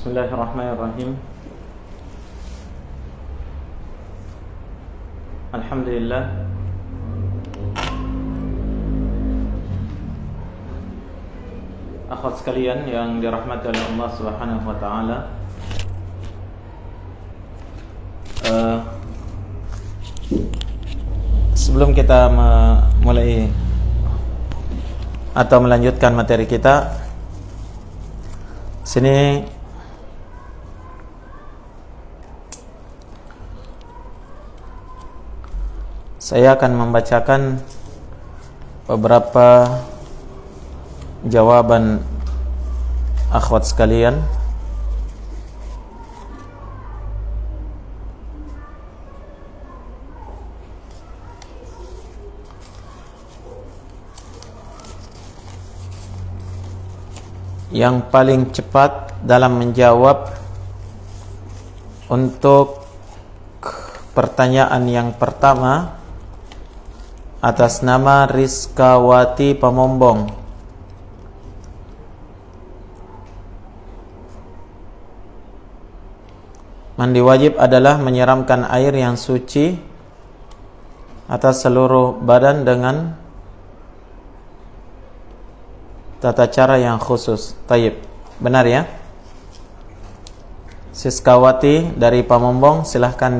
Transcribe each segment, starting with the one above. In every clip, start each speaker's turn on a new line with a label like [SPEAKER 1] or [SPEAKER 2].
[SPEAKER 1] Bismillahirrahmanirrahim. Alhamdulillah. Akhwat sekalian yang dirahmati oleh Allah Subhanahu wa taala. Sebelum kita mulai atau melanjutkan materi kita, sini saya akan membacakan beberapa jawaban akhwat sekalian yang paling cepat dalam menjawab untuk pertanyaan yang pertama atas nama Rizkawati Pamombong. Mandi wajib adalah menyiramkan air yang suci atas seluruh badan dengan tata cara yang khusus. Tayyib, benar ya? Siskawati dari Pamombong, silahkan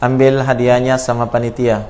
[SPEAKER 1] diambil hadiahnya sama panitia.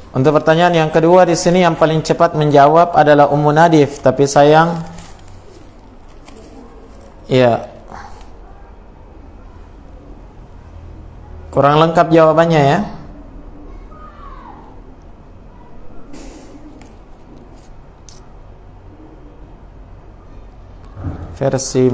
[SPEAKER 1] Untuk pertanyaan yang kedua di sini yang paling cepat menjawab adalah Ummu Nadif, tapi sayang ya kurang lengkap jawabannya ya. Versi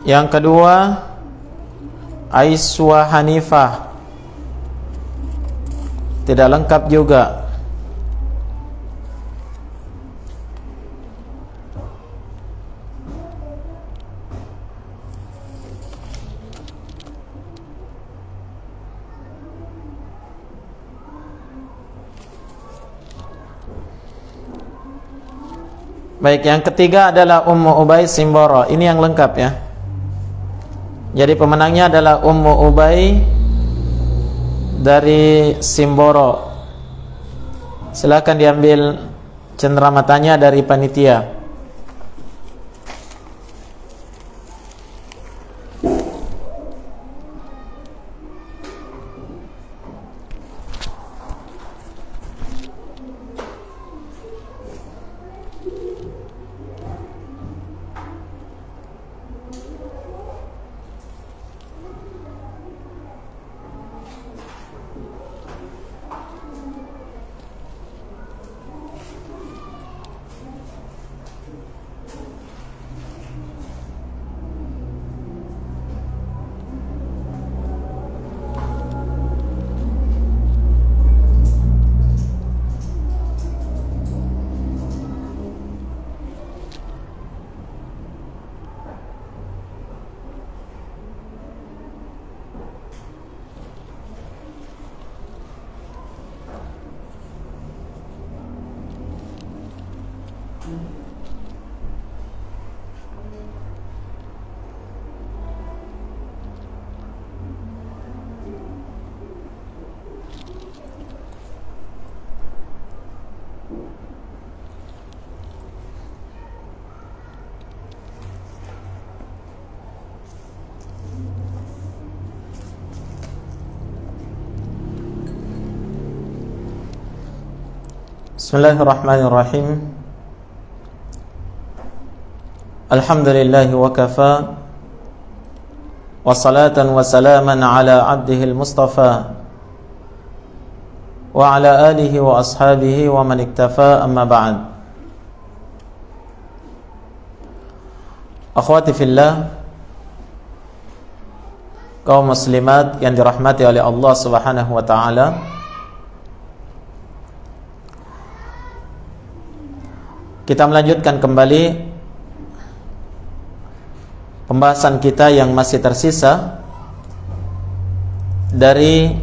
[SPEAKER 1] yang kedua Aiswa Hanifah, tidak lengkap juga. Baik, yang ketiga adalah Ummu Ubay Simboro. Ini yang lengkap ya. Jadi pemenangnya adalah Ummu Ubay dari Simboro. Silakan diambil cenderamatannya dari panitia. Bismillahirrahmanirrahim. Alhamdulillahi wa kafa, wassalatan wassalaman ala abdihil mustafa wa ala alihi wa ashabihi wa man iktafa, amma ba'd. Akhwati fillah, kaum muslimat yang dirahmati oleh Allah Subhanahu wa ta'ala, kita melanjutkan kembali pembahasan kita yang masih tersisa dari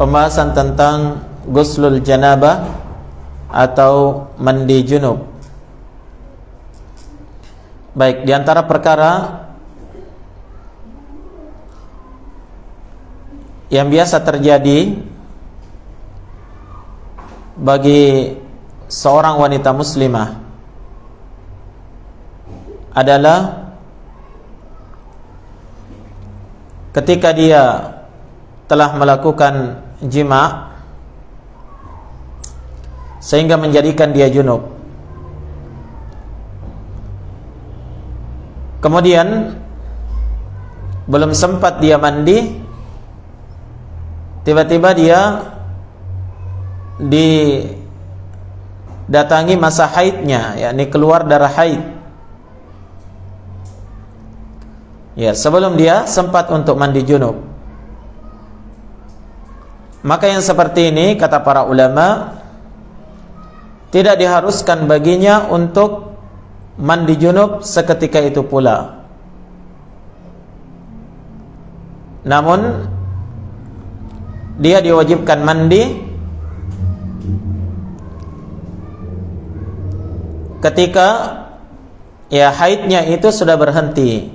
[SPEAKER 1] pembahasan tentang ghuslul janabah atau mandi junub. Baik, di antara perkara yang biasa terjadi bagi seorang wanita muslimah adalah ketika dia telah melakukan jima' sehingga menjadikan dia junub, kemudian belum sempat dia mandi, tiba-tiba dia didatangi masa haidnya, yakni keluar darah haid. Ya, sebelum dia sempat untuk mandi junub. Maka yang seperti ini, kata para ulama, tidak diharuskan baginya untuk mandi junub seketika itu pula. Namun dia diwajibkan mandi ketika ya haidnya itu sudah berhenti,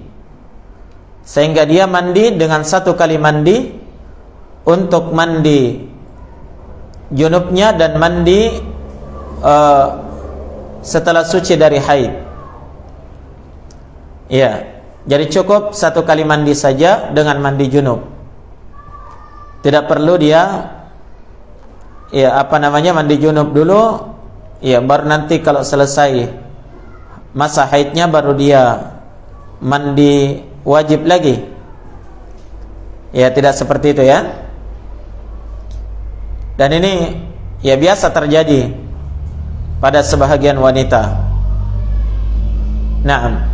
[SPEAKER 1] sehingga dia mandi dengan satu kali mandi untuk mandi junubnya dan mandi setelah suci dari haid. Ya, jadi cukup satu kali mandi saja dengan mandi junub. Tidak perlu dia mandi junub dulu, ya baru nanti kalau selesai masa haidnya baru dia mandi wajib lagi. Ya, tidak seperti itu ya. Dan ini ya biasa terjadi pada sebahagian wanita. Naam.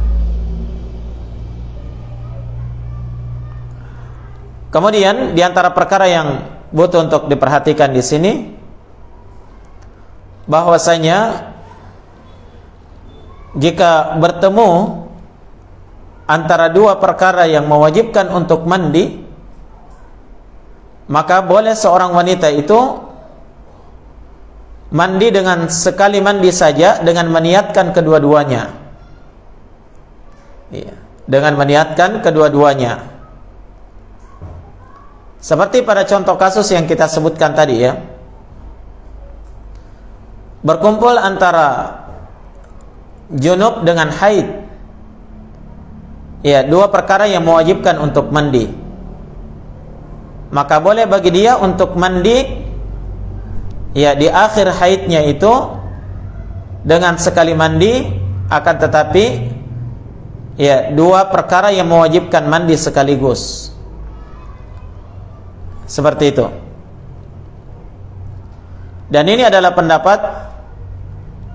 [SPEAKER 1] Kemudian di antara perkara yang butuh untuk diperhatikan di sini, bahwasanya jika bertemu antara dua perkara yang mewajibkan untuk mandi, maka boleh seorang wanita itu mandi dengan sekali mandi saja dengan meniatkan kedua-duanya. Ya, dengan meniatkan kedua-duanya. Seperti pada contoh kasus yang kita sebutkan tadi ya. Berkumpul antara junub dengan haid. Ya, dua perkara yang mewajibkan untuk mandi. Maka boleh bagi dia untuk mandi ya di akhir haidnya itu dengan sekali mandi, akan tetapi ya dua perkara yang mewajibkan mandi sekaligus. Seperti itu. Dan ini adalah pendapat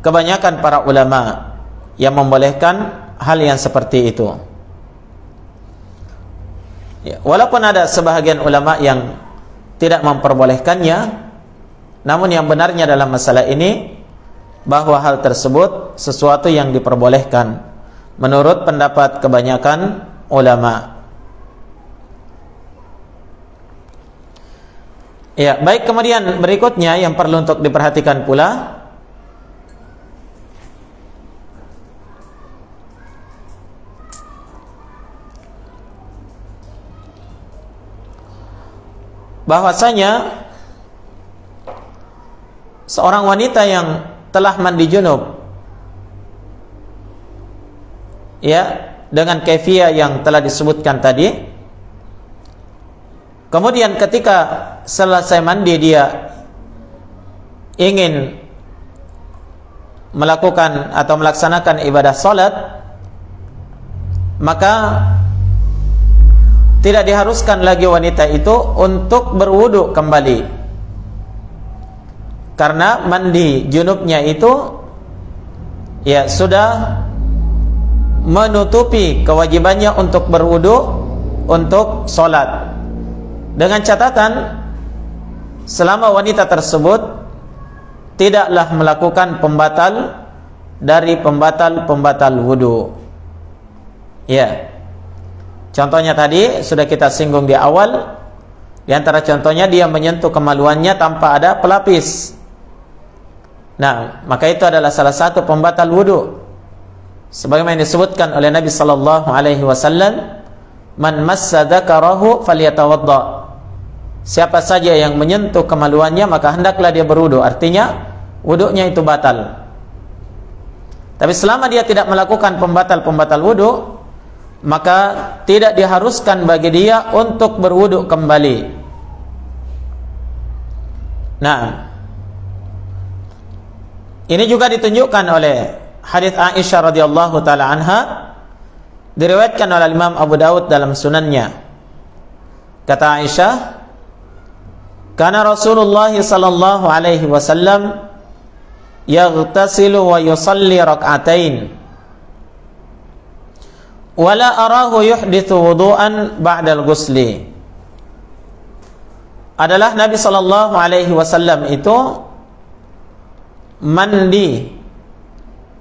[SPEAKER 1] kebanyakan para ulama yang membolehkan hal yang seperti itu. Ya, walaupun ada sebahagian ulama yang tidak memperbolehkannya, namun yang benarnya dalam masalah ini bahwa hal tersebut sesuatu yang diperbolehkan menurut pendapat kebanyakan ulama. Ya, baik, kemudian berikutnya yang perlu untuk diperhatikan pula, bahwasanya seorang wanita yang telah mandi junub ya dengan kaifiyah yang telah disebutkan tadi, kemudian ketika selesai mandi dia ingin melakukan atau melaksanakan ibadah salat, maka tidak diharuskan lagi wanita itu untuk berwudu kembali, karena mandi junubnya itu ya sudah menutupi kewajibannya untuk berwudu untuk salat, dengan catatan selama wanita tersebut tidaklah melakukan pembatal dari pembatal-pembatal wudu. Ya. Contohnya tadi sudah kita singgung di awal. Di antara contohnya dia menyentuh kemaluannya tanpa ada pelapis. Nah, maka itu adalah salah satu pembatal wudu. Sebagaimana disebutkan oleh Nabi sallallahu alaihi wasallam, "Man massa dzakarahu falyatawadda." Siapa saja yang menyentuh kemaluannya maka hendaklah dia berwudu. Artinya wudunya itu batal. Tapi selama dia tidak melakukan pembatal-pembatal wudu, maka tidak diharuskan bagi dia untuk berwudu kembali. Nah, ini juga ditunjukkan oleh hadits Aisyah radhiyallahu taala anha, diriwayatkan oleh Imam Abu Daud dalam sunannya. Kata Aisyah, "Kana Rasulullah sallallahu alaihi wasallam yaghtasilu wa yusalli rak'atain. Wala arahu yuhditsu wudu'an ba'dal ghusli." Adalah Nabi sallallahu alaihi wasallam itu mandi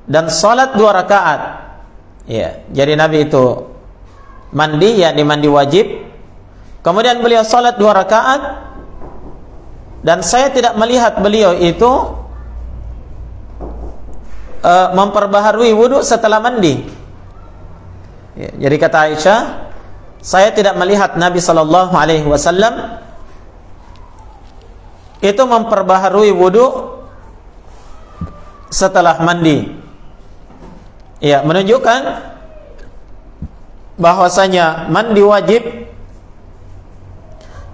[SPEAKER 1] dan salat 2 rakaat. Ya, jadi Nabi itu mandi, yakni mandi wajib. Kemudian beliau salat 2 rakaat, dan saya tidak melihat beliau itu memperbaharui wudu setelah mandi. Ya, jadi kata Aisyah, saya tidak melihat Nabi sallallahu alaihi wasallam itu memperbaharui wudu setelah mandi. Ya, menunjukkan bahwasanya mandi wajib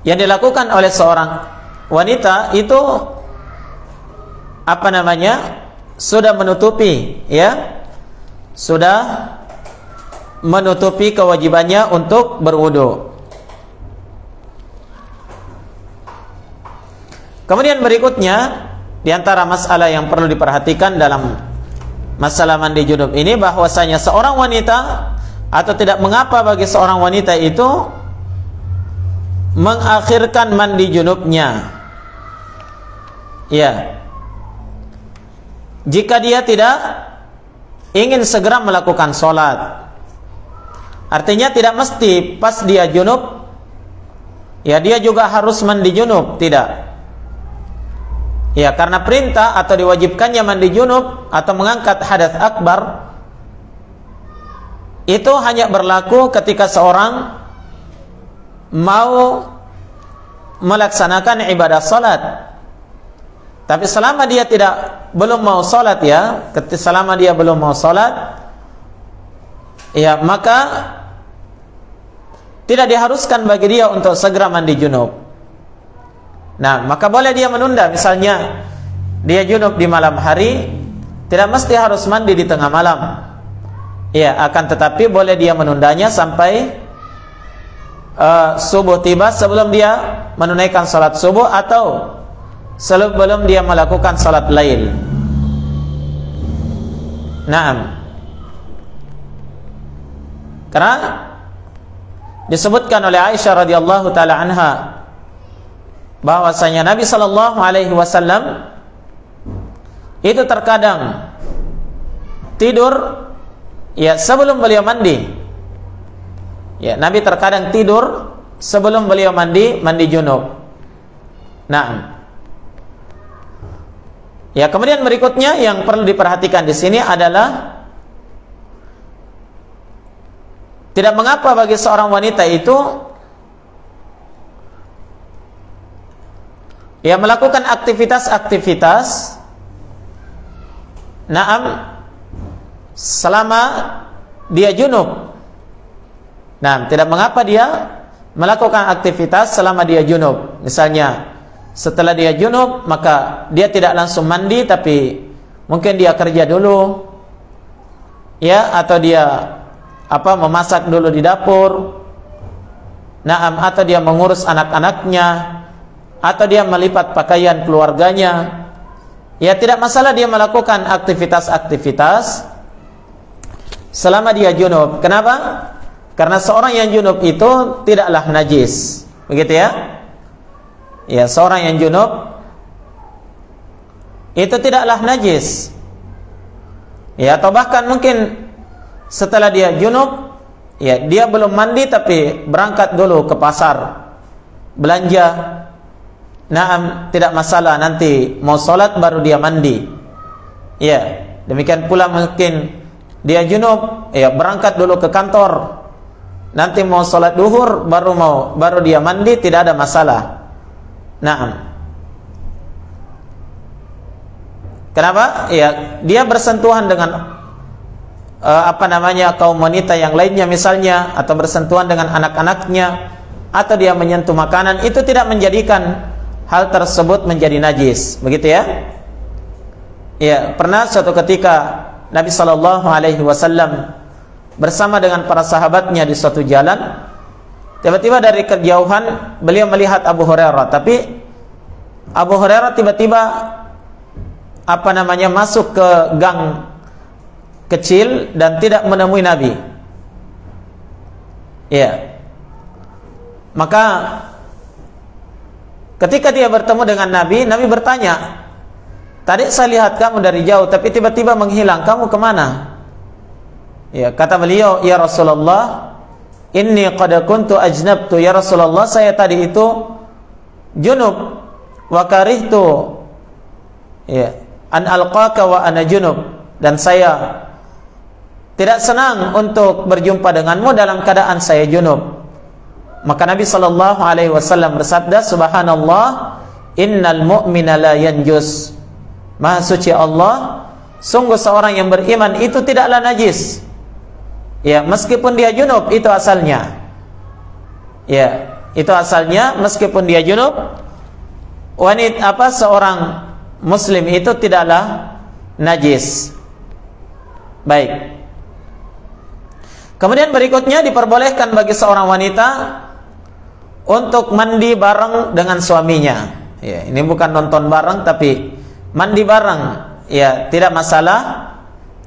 [SPEAKER 1] yang dilakukan oleh seorang wanita itu sudah menutupi, ya, sudah menutupi kewajibannya untuk berwudu. Kemudian berikutnya, di antara masalah yang perlu diperhatikan dalam masalah mandi junub ini, bahwasanya seorang wanita, atau tidak mengapa bagi seorang wanita itu mengakhirkan mandi junubnya. Ya. Jika dia tidak ingin segera melakukan sholat. Artinya tidak mesti pas dia junub, ya dia juga harus mandi junub, tidak. Ya, karena perintah atau diwajibkannya mandi junub atau mengangkat hadath akbar itu hanya berlaku ketika seorang mau melaksanakan ibadah salat. Tapi selama dia belum mau salat, ya, selama dia belum mau salat, ya, maka tidak diharuskan bagi dia untuk segera mandi junub. Nah, maka boleh dia menunda. Misalnya dia junub di malam hari, tidak mesti harus mandi di tengah malam. Ya, akan tetapi boleh dia menundanya sampai subuh tiba, sebelum dia menunaikan salat subuh atau sebelum dia melakukan salat lail. Naam. Karena disebutkan oleh Aisyah radhiyallahu taala anha bahwasanya Nabi sallallahu alaihi wasallam itu terkadang tidur, ya, sebelum beliau mandi. Ya, Nabi terkadang tidur sebelum beliau mandi junub. Nah, ya, kemudian berikutnya yang perlu diperhatikan di sini adalah tidak mengapa bagi seorang wanita itu ya melakukan aktivitas-aktivitas selama dia junub. Nah, tidak mengapa dia melakukan aktivitas selama dia junub. Misalnya setelah dia junub, maka dia tidak langsung mandi, tapi mungkin dia kerja dulu, ya, atau dia memasak dulu di dapur, atau dia mengurus anak-anaknya, atau dia melipat pakaian keluarganya. Ya, tidak masalah dia melakukan aktivitas-aktivitas selama dia junub. Kenapa? Karena seorang yang junub itu tidaklah najis. Begitu ya? Ya, seorang yang junub itu tidaklah najis. Ya, atau bahkan mungkin setelah dia junub, ya, dia belum mandi tapi berangkat dulu ke pasar belanja. Tidak masalah, nanti mau sholat baru dia mandi. Ya, demikian pula mungkin dia junub, ya, berangkat dulu ke kantor. Nanti mau sholat duhur baru dia mandi, tidak ada masalah. Kenapa? Ya, dia bersentuhan dengan kaum wanita yang lainnya misalnya, atau bersentuhan dengan anak-anaknya, atau dia menyentuh makanan, itu tidak menjadikan hal tersebut menjadi najis. Begitu ya? Ya, pernah suatu ketika Nabi sallallahu alaihi wasallam bersama dengan para sahabatnya di suatu jalan, tiba-tiba dari kejauhan beliau melihat Abu Hurairah, tapi Abu Hurairah tiba-tiba masuk ke gang kecil dan tidak menemui Nabi. Ya. Maka ketika dia bertemu dengan Nabi, Nabi bertanya, "Tadi saya lihat kamu dari jauh, tapi tiba-tiba menghilang. Kamu kemana?" Ya, kata beliau, "Ya Rasulullah, inni qad kuntu ajnabtu." Ya Rasulullah, saya tadi itu junub, wa karihtu, ya, an alqaka wa ana junub, dan saya tidak senang untuk berjumpa denganmu dalam keadaan saya junub. Maka Nabi sallallahu alaihi wasallam bersabda, "Subhanallah, innal mu'mina la yanjus." Maha suci Allah, sungguh seorang yang beriman itu tidaklah najis. Ya, meskipun dia junub, itu asalnya. Ya, itu asalnya, meskipun dia junub, seorang muslim itu tidaklah najis. Baik. Kemudian berikutnya diperbolehkan bagi seorang wanita untuk mandi bareng dengan suaminya. Ya, ini bukan nonton bareng tapi mandi bareng. Ya, tidak masalah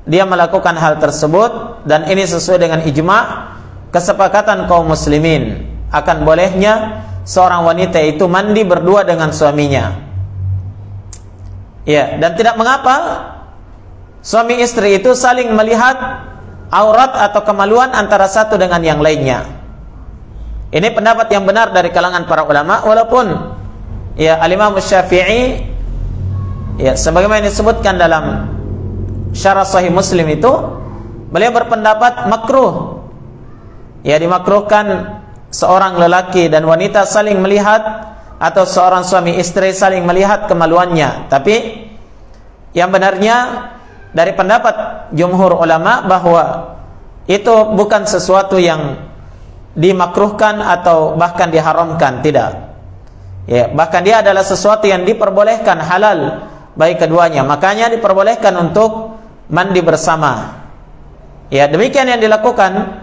[SPEAKER 1] dia melakukan hal tersebut, dan ini sesuai dengan ijma' kesepakatan kaum muslimin akan bolehnya seorang wanita itu mandi berdua dengan suaminya. Ya, dan tidak mengapa suami istri itu saling melihat aurat atau kemaluan antara satu dengan yang lainnya. Ini pendapat yang benar dari kalangan para ulama, walaupun ya Al-Imam Syafi'i, ya, sebagaimana disebutkan dalam Syarah Sahih Muslim itu, beliau berpendapat makruh. Ya, dimakruhkan seorang lelaki dan wanita saling melihat, atau seorang suami istri saling melihat kemaluannya. Tapi yang benarnya dari pendapat jumhur ulama bahwa itu bukan sesuatu yang dimakruhkan atau bahkan diharamkan, tidak. Ya, bahkan dia adalah sesuatu yang diperbolehkan, halal bagi keduanya. Makanya diperbolehkan untuk mandi bersama. Ya, demikian yang dilakukan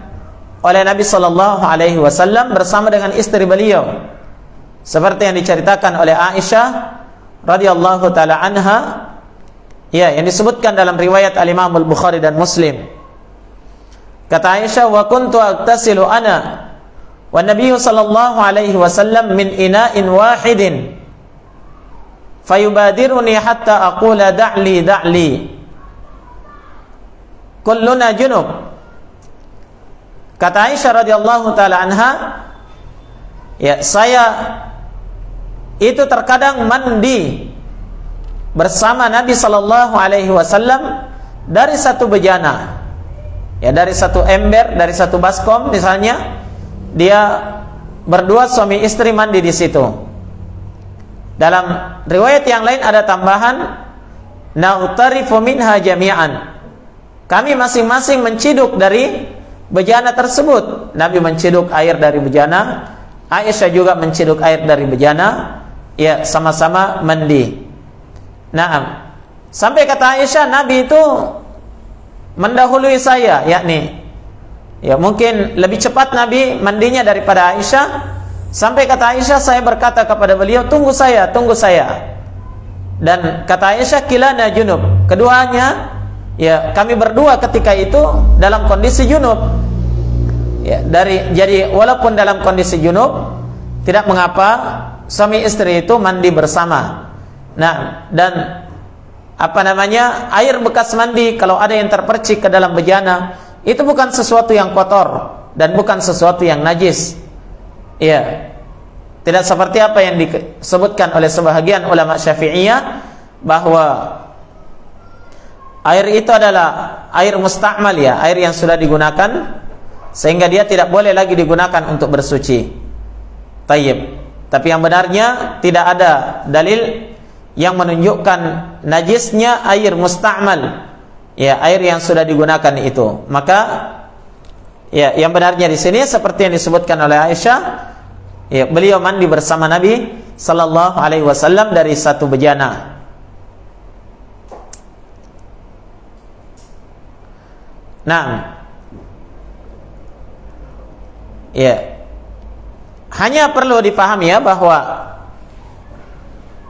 [SPEAKER 1] oleh Nabi sallallahu alaihi wasallam bersama dengan istri beliau, seperti yang diceritakan oleh Aisyah radhiyallahu taala anha, ya, yang disebutkan dalam riwayat Al-Imam Al-Bukhari dan Muslim. Kata Aisyah, "Wa kuntu aghtasilu ana wa Nabi sallallahu alaihi wasallam min ina'in wahidin fayubadiruni hatta aqula da'li kulluna junub." Kata Aisyah radhiyallahu taala anha, ya, saya itu terkadang mandi bersama Nabi sallallahu alaihi wasallam dari satu bejana. Ya, dari satu ember, dari satu baskom misalnya, dia berdua suami istri mandi di situ. Dalam riwayat yang lain ada tambahan, "Naghtarifu minha jami'an." Kami masing-masing menciduk dari bejana tersebut. Nabi menciduk air dari bejana, Aisyah juga menciduk air dari bejana, ya sama-sama mandi. Naam. Sampai kata Aisyah, Nabi itu mendahului saya, yakni ya mungkin lebih cepat Nabi mandinya daripada Aisyah. Sampai kata Aisyah, saya berkata kepada beliau, tunggu saya, tunggu saya. Dan kata Aisyah, kilana junub, keduanya ya kami berdua ketika itu dalam kondisi junub. Ya, jadi walaupun dalam kondisi junub, tidak mengapa suami istri itu mandi bersama. Nah, dan apa namanya, air bekas mandi kalau ada yang terpercik ke dalam bejana, itu bukan sesuatu yang kotor dan bukan sesuatu yang najis. Ya, tidak seperti apa yang disebutkan oleh sebahagian ulama Syafi'iyah bahwa air itu adalah air musta'mal, ya, air yang sudah digunakan sehingga dia tidak boleh lagi digunakan untuk bersuci. Tayyib. Tapi yang benarnya tidak ada dalil yang menunjukkan najisnya air musta'mal, ya, air yang sudah digunakan itu. Maka ya, yang benarnya di sini seperti yang disebutkan oleh Aisyah, ya, beliau mandi bersama Nabi sallallahu alaihi wasallam dari satu bejana. Nah, ya, hanya perlu dipahami ya bahwa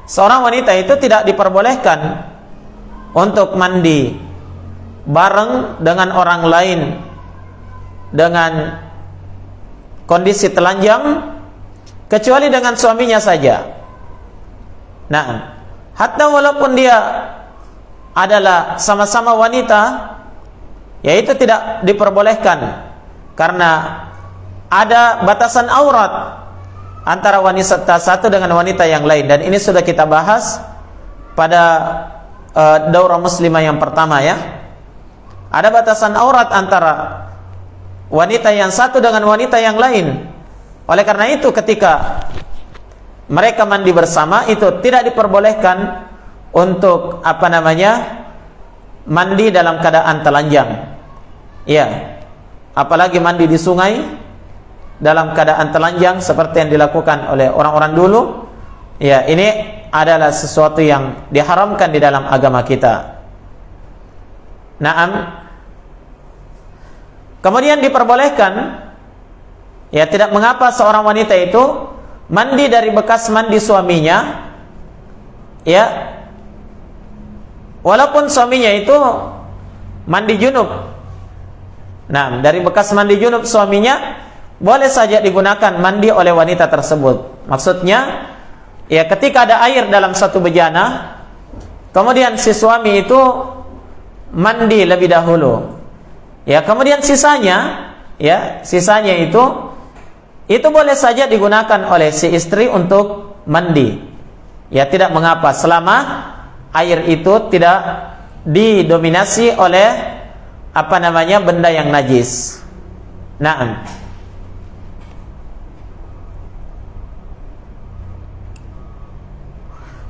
[SPEAKER 1] seorang wanita itu tidak diperbolehkan untuk mandi bareng dengan orang lain dengan kondisi telanjang kecuali dengan suaminya saja. Nah, hatta walaupun dia adalah sama-sama wanita, ya itu tidak diperbolehkan karena ada batasan aurat antara wanita satu dengan wanita yang lain, dan ini sudah kita bahas pada daurah muslimah yang pertama ya. Ada batasan aurat antara wanita yang satu dengan wanita yang lain. Oleh karena itu ketika mereka mandi bersama itu tidak diperbolehkan untuk apa namanya, mandi dalam keadaan telanjang. Ya. Apalagi mandi di sungai dalam keadaan telanjang seperti yang dilakukan oleh orang-orang dulu. Ya, ini adalah sesuatu yang diharamkan di dalam agama kita. Naam. Kemudian diperbolehkan, ya, tidak mengapa seorang wanita itu mandi dari bekas mandi suaminya, ya, walaupun suaminya itu mandi junub. Nah, dari bekas mandi junub suaminya boleh saja digunakan mandi oleh wanita tersebut. Maksudnya, ya, ketika ada air dalam satu bejana, kemudian si suami itu mandi lebih dahulu, ya, kemudian sisanya, ya, sisanya itu boleh saja digunakan oleh si istri untuk mandi. Ya, tidak mengapa selama air itu tidak didominasi oleh apa namanya, benda yang najis. Naam.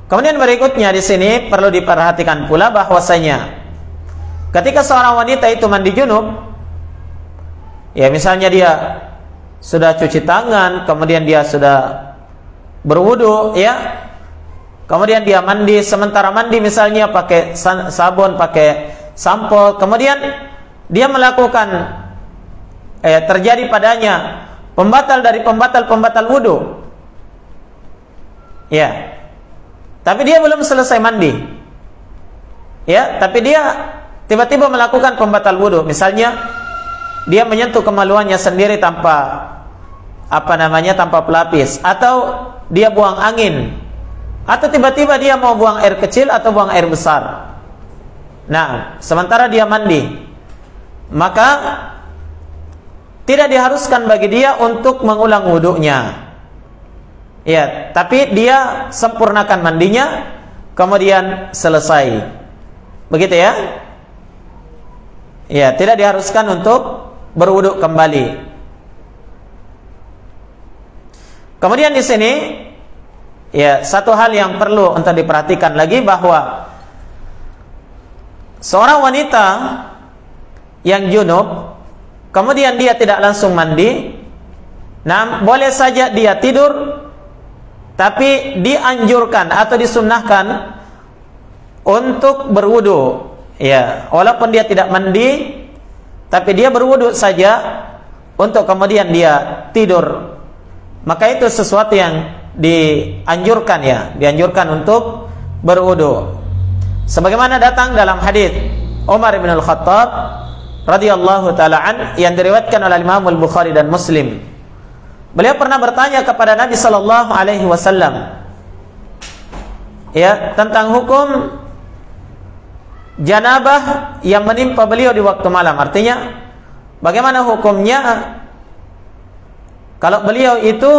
[SPEAKER 1] Kemudian berikutnya di sini perlu diperhatikan pula bahwasanya ketika seorang wanita itu mandi junub, ya, misalnya dia sudah cuci tangan, kemudian dia sudah berwudu, ya, kemudian dia mandi, sementara mandi misalnya pakai sabun, pakai sampo, kemudian dia melakukan terjadi padanya pembatal dari pembatal wudu, ya, tapi dia belum selesai mandi, ya, tapi dia tiba-tiba melakukan pembatal wudu. Misalnya dia menyentuh kemaluannya sendiri tanpa apa namanya, tanpa pelapis, atau dia buang angin, atau tiba-tiba dia mau buang air kecil atau buang air besar. Nah, sementara dia mandi, maka tidak diharuskan bagi dia untuk mengulang wudunya. Ya, tapi dia sempurnakan mandinya, kemudian selesai. Begitu ya? Ya, tidak diharuskan untuk berwudu kembali. Kemudian di sini, ya, satu hal yang perlu untuk diperhatikan lagi bahwa seorang wanita yang junub, kemudian dia tidak langsung mandi, nah, boleh saja dia tidur tapi dianjurkan atau disunnahkan untuk berwudu. Ya, walaupun dia tidak mandi, tapi dia berwudu saja untuk kemudian dia tidur. Maka itu sesuatu yang dianjurkan, ya, dianjurkan untuk berwudu. Sebagaimana datang dalam hadis Umar bin Al-Khattab radhiyallahu taala an yang diriwayatkan oleh Imam Al-Bukhari dan Muslim. Beliau pernah bertanya kepada Nabi sallallahu alaihi wasallam, ya, tentang hukum janabah yang menimpa beliau di waktu malam. Artinya, bagaimana hukumnya kalau beliau itu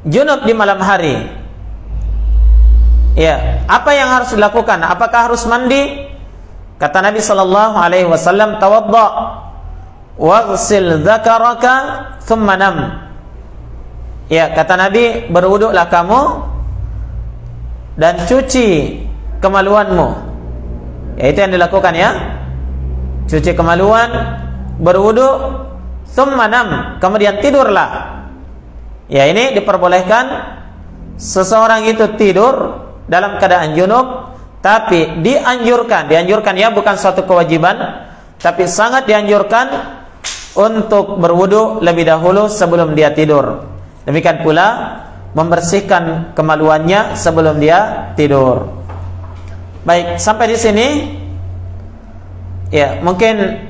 [SPEAKER 1] junub di malam hari? Ya, apa yang harus dilakukan? Apakah harus mandi? Kata Nabi sallallahu alaihi wasallam, "Tawadda waghsil dzakaraka thumma nam." Ya, kata Nabi, berwuduklah kamu dan cuci kemaluanmu. Ya, itu yang dilakukan, ya. Cuci kemaluan, berwuduk, thumma nam, kemudian tidurlah. Ya, ini diperbolehkan seseorang itu tidur dalam keadaan junub, tapi dianjurkan ya, bukan suatu kewajiban, tapi sangat dianjurkan untuk berwudu lebih dahulu sebelum dia tidur. Demikian pula membersihkan kemaluannya sebelum dia tidur. Baik, sampai di sini ya, mungkin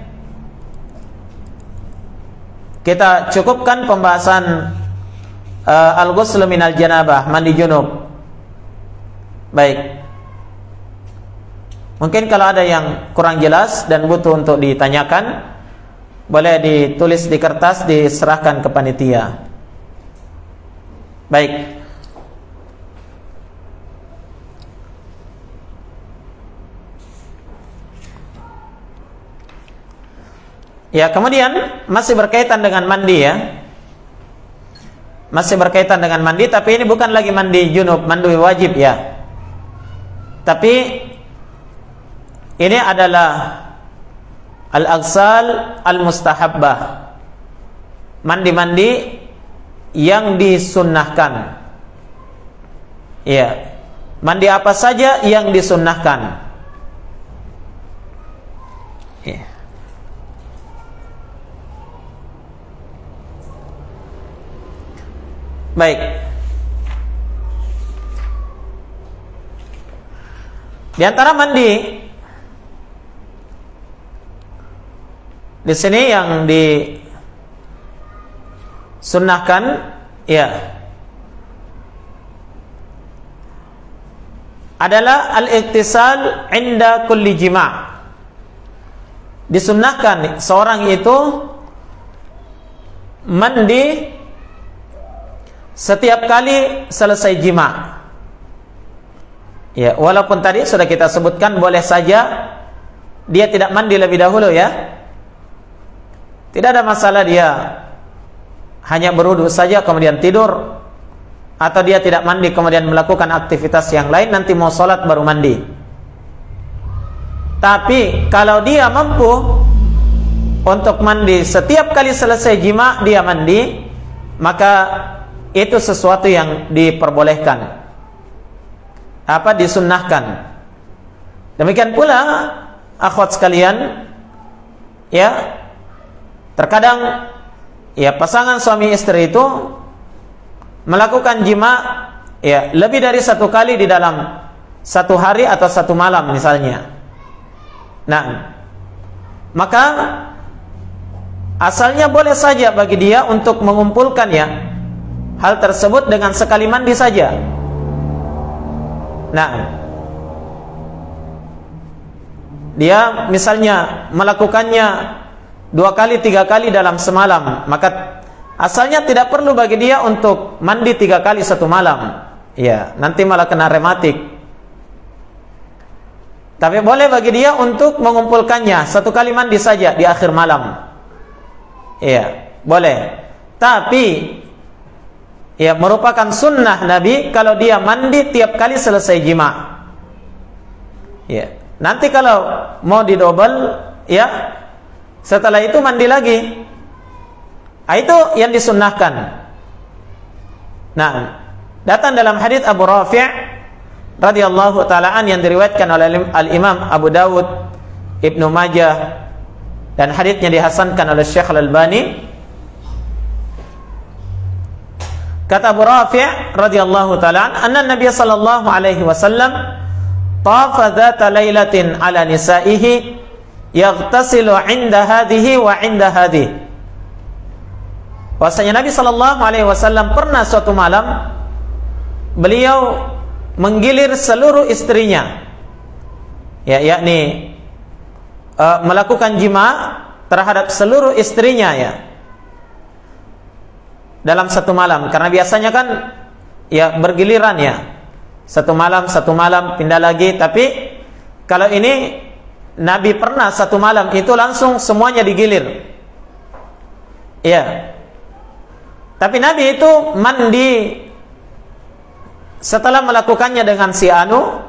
[SPEAKER 1] kita cukupkan pembahasan al-ghusl minal janabah, mandi junub. Baik, mungkin kalau ada yang kurang jelas dan butuh untuk ditanyakan, boleh ditulis di kertas, diserahkan ke panitia. Baik. Ya, kemudian masih berkaitan dengan mandi, ya. Masih berkaitan dengan mandi, tapi ini bukan lagi mandi junub, mandi wajib, ya. Tapi ini adalah al-aghsal al-mustahabbah, mandi-mandi yang disunnahkan. Ya, mandi apa saja yang disunnahkan. Ya. Baik. Di antara mandi di sini yang disunnahkan, ya, adalah al-iktisal inda kulli jima'. Disunnahkan seorang itu mandi setiap kali selesai jima'. Ya, walaupun tadi sudah kita sebutkan boleh saja dia tidak mandi lebih dahulu, ya. Tidak ada masalah dia hanya berwudu saja kemudian tidur, atau dia tidak mandi kemudian melakukan aktivitas yang lain, nanti mau sholat baru mandi. Tapi kalau dia mampu untuk mandi setiap kali selesai jima' dia mandi, maka itu sesuatu yang diperbolehkan, disunnahkan. Demikian pula akhwat sekalian, ya, terkadang ya pasangan suami istri itu melakukan jima' ya lebih dari satu kali di dalam satu hari atau satu malam misalnya. Nah, maka asalnya boleh saja bagi dia untuk mengumpulkannya hal tersebut dengan sekali mandi saja. Nah, dia misalnya melakukannya 2 kali 3 kali dalam semalam, maka asalnya tidak perlu bagi dia untuk mandi 3 kali satu malam. Ya, nanti malah kena rematik. Tapi boleh bagi dia untuk mengumpulkannya 1 kali mandi saja di akhir malam. Iya, boleh. Tapi ya merupakan sunnah Nabi kalau dia mandi tiap kali selesai jima'. Ya, nanti kalau mau didobel, ya, setelah itu mandi lagi. Itu yang disunnahkan. Nah, datang dalam hadits Abu Rafi' radhiyallahu ta'ala an yang diriwayatkan oleh Al-Imam Abu Dawud, Ibnu Majah, dan haditsnya dihasankan oleh Syekh Al-Albani. Kata Abu Rafi' radhiyallahu ta'ala an, anna Nabi sallallahu alaihi wasallam tafa dzata lailatin ala nisaihi yaghtasilu 'inda hadhihi wa 'inda hadhihi. Bahwasanya Nabi sallallahu alaihi wasallam pernah suatu malam beliau menggilir seluruh istrinya, yakni melakukan jima terhadap seluruh istrinya dalam satu malam, karena biasanya kan bergiliran satu malam pindah lagi, tapi kalau ini Nabi pernah satu malam itu langsung semuanya digilir. Tapi Nabi itu mandi setelah melakukannya dengan si anu,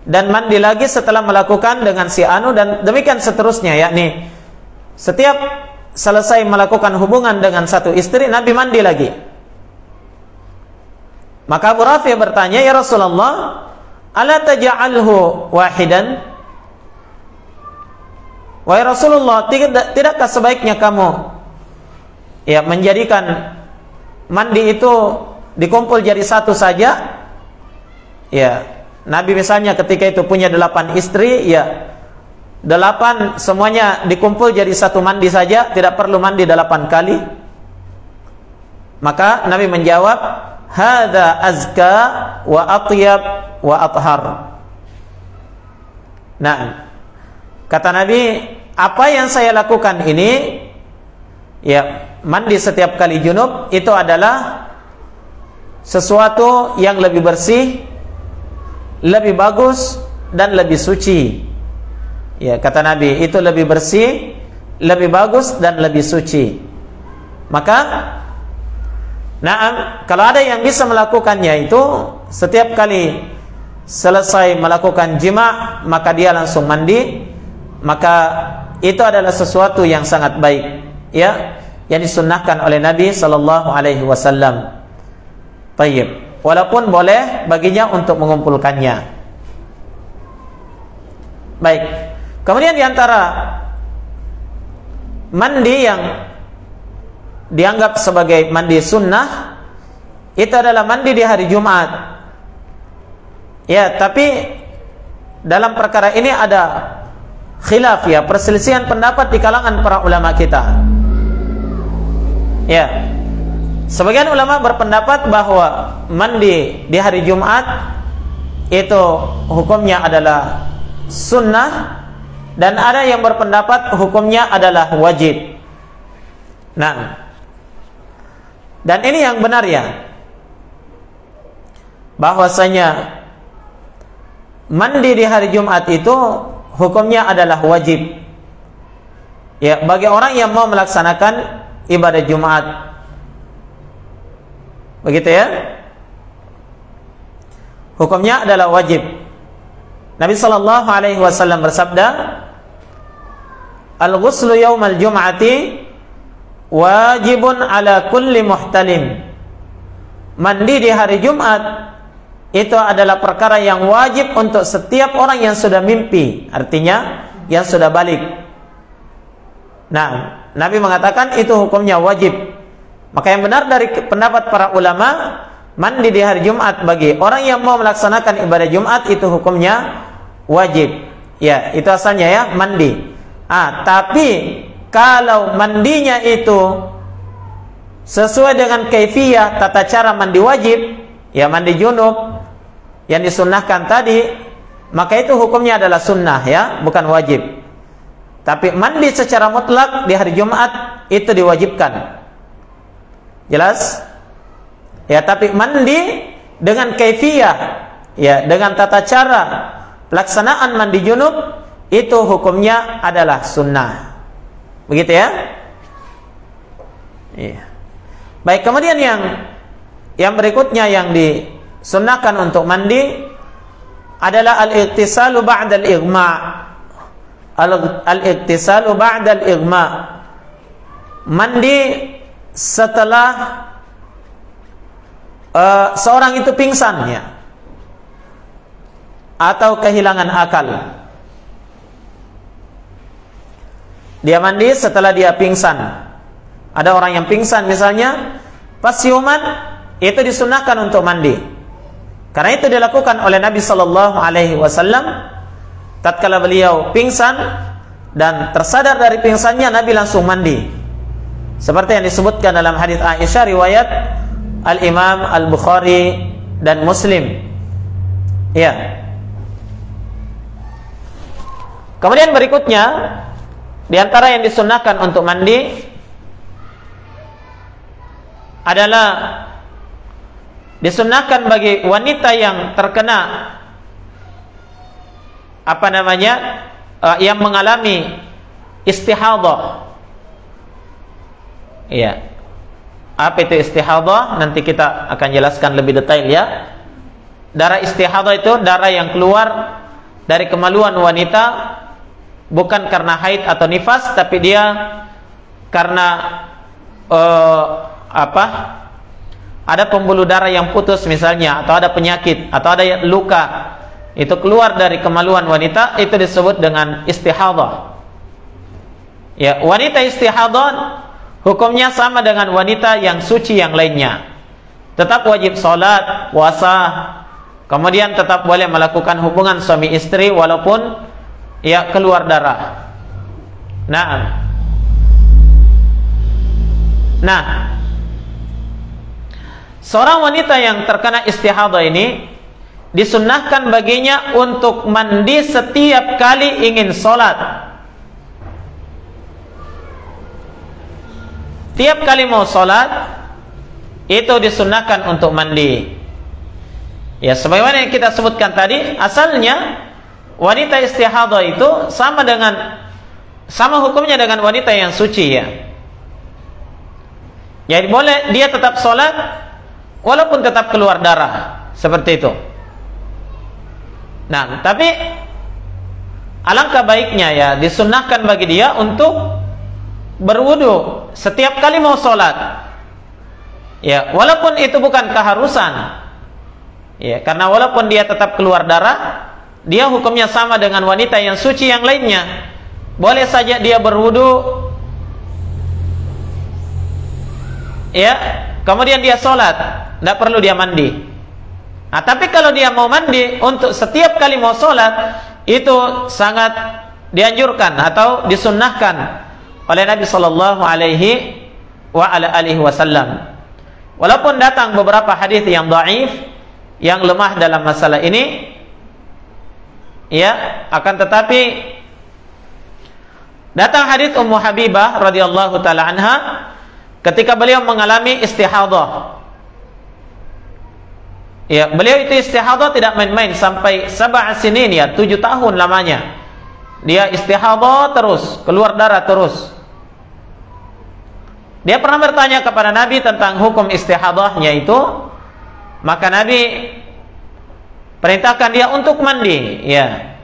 [SPEAKER 1] dan mandi lagi setelah melakukan dengan si anu, dan demikian seterusnya, yakni setiap selesai melakukan hubungan dengan satu istri, Nabi mandi lagi. Maka Abu Rafi' bertanya, ya Rasulullah, ala taj'alhu wahidan? Wahai Rasulullah, tidakkah sebaiknya kamu menjadikan mandi itu dikumpul jadi satu saja? Nabi misalnya ketika itu punya 8 istri, 8 semuanya dikumpul jadi satu mandi saja, tidak perlu mandi 8 kali. Maka Nabi menjawab, hadza azka wa atyab wa athhar. Nah, kata Nabi, apa yang saya lakukan ini, mandi setiap kali junub, itu adalah sesuatu yang lebih bersih, lebih bagus, dan lebih suci. Kata Nabi, itu lebih bersih, lebih bagus, dan lebih suci. Maka kalau ada yang bisa melakukannya itu setiap kali selesai melakukan jima, maka dia langsung mandi, maka itu adalah sesuatu yang sangat baik, yang disunnahkan oleh Nabi sallallahu alaihi wasallam. Tayyib. Walaupun boleh baginya untuk mengumpulkannya. Baik. Kemudian di antara mandi yang dianggap sebagai mandi sunnah, itu adalah mandi di hari Jumat. Tapi dalam perkara ini ada khilaf, perselisihan pendapat di kalangan para ulama kita. Sebagian ulama berpendapat bahwa mandi di hari Jumat itu hukumnya adalah sunnah, dan ada yang berpendapat hukumnya adalah wajib. Dan ini yang benar, bahwasanya mandi di hari Jumat itu hukumnya adalah wajib, bagi orang yang mau melaksanakan ibadah Jumat. Begitu hukumnya adalah wajib. Nabi sallallahu alaihi wasallam bersabda, al-ghuslu yaumal jum'ati wajibun ala kulli muhtalim. Mandi di hari Jumat itu adalah perkara yang wajib untuk setiap orang yang sudah mimpi, artinya yang sudah balik. Nabi mengatakan itu hukumnya wajib. Maka yang benar dari pendapat para ulama, mandi di hari Jumat bagi orang yang mau melaksanakan ibadah Jumat itu hukumnya wajib. Itu asalnya mandi. Tapi kalau mandinya itu sesuai dengan kaifiyah tata cara mandi wajib, mandi junub yang disunnahkan tadi, maka itu hukumnya adalah sunnah, bukan wajib. Tapi mandi secara mutlak di hari Jumat itu diwajibkan. Jelas? Tapi mandi dengan kaifiyah, dengan tata cara pelaksanaan mandi junub, itu hukumnya adalah sunnah. Begitu Baik, kemudian yang berikutnya yang disunnahkan untuk mandi adalah al-ightisalu ba'da al-ighma'. Al-ightisalu ba'da al-ighma'. Mandi setelah seorang itu pingsan ya, atau kehilangan akal. Dia mandi setelah dia pingsan. Ada orang yang pingsan misalnya, pas siuman itu disunahkan untuk mandi. Karena itu dilakukan oleh Nabi sallallahu alaihi wasallam tatkala beliau pingsan dan tersadar dari pingsannya, Nabi langsung mandi. Seperti yang disebutkan dalam hadis Aisyah riwayat Al-Imam Al-Bukhari dan Muslim. Ya. Kemudian berikutnya di antara yang disunnahkan untuk mandi adalah disunnahkan bagi wanita yang terkena yang mengalami istihadah. Iya. Apa itu istihadah? Nanti kita akan jelaskan lebih detail ya. Darah istihadah itu darah yang keluar dari kemaluan wanita, bukan karena haid atau nifas, tapi dia karena ada pembuluh darah yang putus misalnya, atau ada penyakit, atau ada luka, itu keluar dari kemaluan wanita, itu disebut dengan istihadah. Ya, wanita istihadah hukumnya sama dengan wanita yang suci yang lainnya. Tetap wajib sholat, puasa, kemudian tetap boleh melakukan hubungan suami istri walaupun ya keluar darah. Nah, seorang wanita yang terkena istihadah ini disunnahkan baginya untuk mandi setiap kali ingin sholat. Tiap kali mau sholat itu disunnahkan untuk mandi. Ya, sebagaimana yang kita sebutkan tadi, asalnya wanita istihadah itu sama hukumnya dengan wanita yang suci ya. Jadi boleh dia tetap sholat walaupun tetap keluar darah, seperti itu. Nah, tapi alangkah baiknya ya disunnahkan bagi dia untuk berwudu setiap kali mau sholat. Ya, walaupun itu bukan keharusan. Ya, karena walaupun dia tetap keluar darah, dia hukumnya sama dengan wanita yang suci yang lainnya. Boleh saja dia berwudu, ya, kemudian dia sholat, tidak perlu dia mandi. Nah, tapi kalau dia mau mandi untuk setiap kali mau sholat, itu sangat dianjurkan atau disunnahkan oleh Nabi sallallahu alaihi wasallam. Walaupun datang beberapa hadis yang dhaif, yang lemah dalam masalah ini, ya, akan tetapi datang hadis Ummu Habibah radhiyallahu taala anha ketika beliau mengalami istihadah. Ya, beliau itu istihadah tidak main-main sampai 7 sinin ya, 7 tahun lamanya. Dia istihadah terus, keluar darah terus. Dia pernah bertanya kepada Nabi tentang hukum istihadahnya itu, maka Nabi perintahkan dia untuk mandi, ya.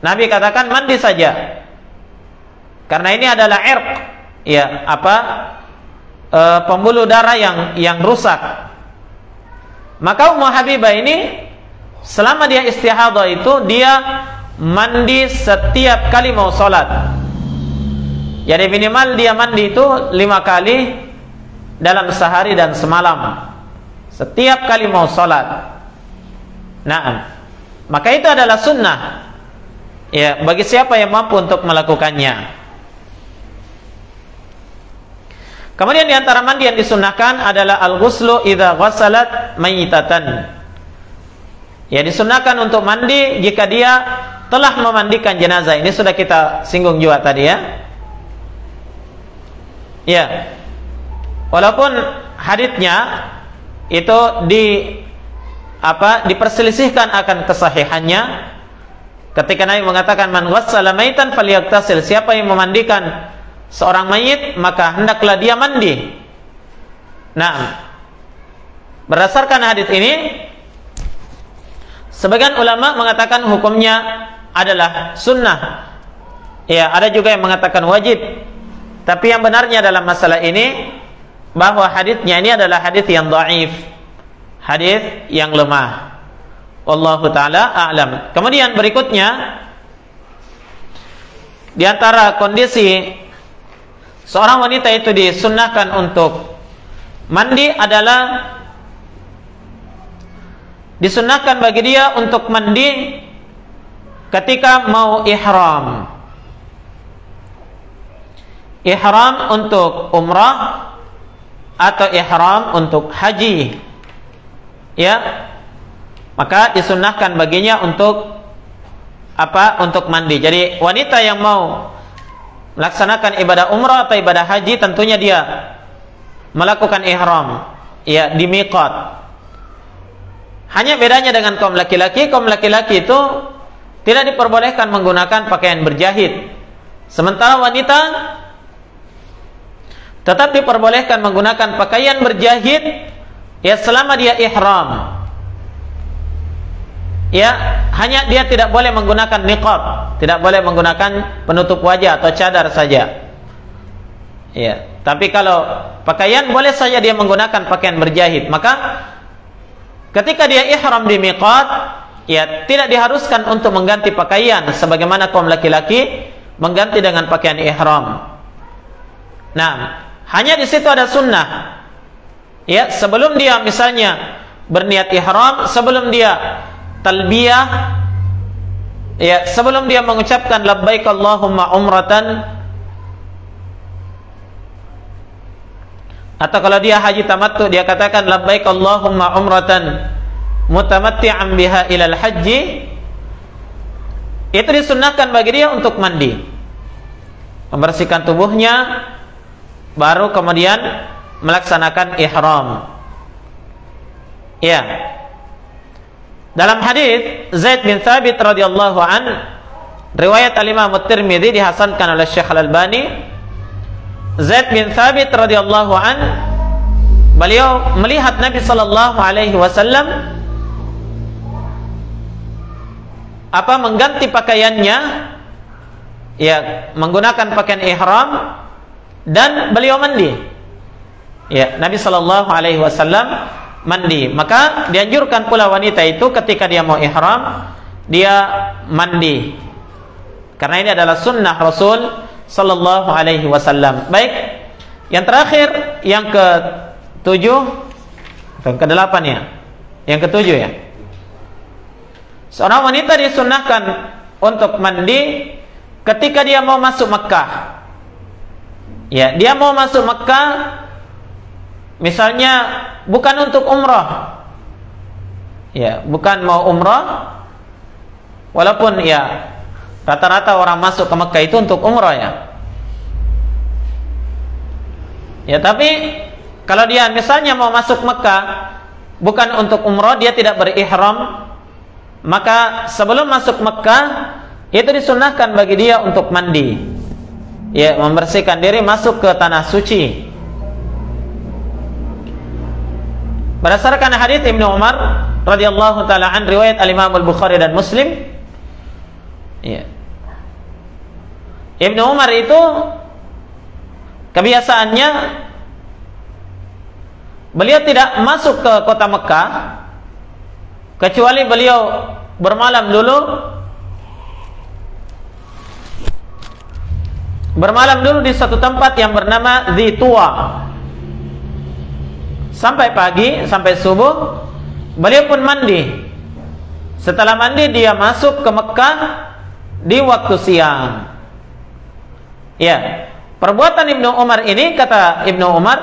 [SPEAKER 1] Nabi katakan mandi saja. Karena ini adalah irq, ya, pembuluh darah yang rusak. Maka Ummu Habibah ini selama dia istihadah itu dia mandi setiap kali mau sholat. Jadi minimal dia mandi itu 5 kali dalam sehari dan semalam, setiap kali mau sholat. Nah, maka itu adalah sunnah ya bagi siapa yang mampu untuk melakukannya. Kemudian di antara mandi yang disunnahkan adalah al-ghuslu idza ghasalat mayitatan. Ya, disunnahkan untuk mandi jika dia telah memandikan jenazah. Ini sudah kita singgung juga tadi ya. Ya, walaupun haditsnya itu diperselisihkan akan kesahihannya. Ketika Nabi mengatakan man ghassala maitan falyaghtasil, siapa yang memandikan seorang mayit maka hendaklah dia mandi. Nah, berdasarkan hadits ini sebagian ulama mengatakan hukumnya adalah sunnah. Ya, ada juga yang mengatakan wajib. Tapi yang benarnya dalam masalah ini bahwa hadisnya ini adalah hadis yang dhaif, hadis yang lemah. Wallahu taala a'lam. Kemudian berikutnya, di antara kondisi seorang wanita itu disunnahkan untuk mandi adalah disunnahkan bagi dia untuk mandi ketika mau ihram. Ihram untuk umrah atau ihram untuk haji, ya, maka disunnahkan baginya untuk apa? Untuk mandi. Jadi wanita yang mau melaksanakan ibadah umrah atau ibadah haji, tentunya dia melakukan ihram, ya, di miqat. Hanya bedanya dengan kaum laki-laki itu tidak diperbolehkan menggunakan pakaian berjahit, sementara wanita tetap diperbolehkan menggunakan pakaian berjahit, ya, selama dia ihram. Ya, hanya dia tidak boleh menggunakan niqab, tidak boleh menggunakan penutup wajah atau cadar saja. Ya, tapi kalau pakaian boleh saja dia menggunakan pakaian berjahit. Maka ketika dia ihram di miqat, ya, tidak diharuskan untuk mengganti pakaian sebagaimana kaum laki-laki mengganti dengan pakaian ihram. Nah, hanya di situ ada sunnah. Ya, sebelum dia misalnya berniat ihram, sebelum dia talbiyah, ya, sebelum dia mengucapkan labbaik Allahumma umratan, atau kalau dia haji tamattu dia katakan labbaik Allahumma umratan mutamatti'an biha ilal haji, itu disunnahkan bagi dia untuk mandi, membersihkan tubuhnya, baru kemudian melaksanakan ihram. Ya. Dalam hadis Zaid bin Thabit radhiyallahu an, riwayat Al-Imam At-Tirmidzi, dihasankan oleh Syekh Al-Albani, Zaid bin Thabit radhiyallahu an, beliau melihat Nabi sallallahu alaihi wasallam mengganti pakaiannya, ya, menggunakan pakaian ihram, dan beliau mandi. Ya, Nabi sallallahu alaihi wasallam mandi. Maka dianjurkan pula wanita itu ketika dia mau ihram, dia mandi. Karena ini adalah sunnah Rasul sallallahu alaihi wasallam. Baik, yang terakhir, yang ke-7 atau ke-8 ya? Yang ke-7 ya. Seorang wanita disunnahkan untuk mandi ketika dia mau masuk Mekah. Ya, dia mau masuk Mekah, misalnya bukan untuk umrah, ya, bukan mau umrah, walaupun ya rata-rata orang masuk ke Mekah itu untuk umrah, ya. Ya, tapi kalau dia misalnya mau masuk Mekah bukan untuk umrah, dia tidak berihram, maka sebelum masuk Mekah itu disunnahkan bagi dia untuk mandi, ya, membersihkan diri, masuk ke tanah suci. Berdasarkan hadis Ibnu Umar radhiyallahu taala an, riwayat Al-Imam Al-Bukhari dan Muslim, ya, Ibnu Umar itu kebiasaannya beliau tidak masuk ke kota Mekah kecuali beliau bermalam dulu di satu tempat yang bernama Dzituwa. Sampai pagi, sampai subuh, beliau pun mandi. Setelah mandi dia masuk ke Mekah di waktu siang. Ya, perbuatan Ibnu Umar ini, kata Ibnu Umar,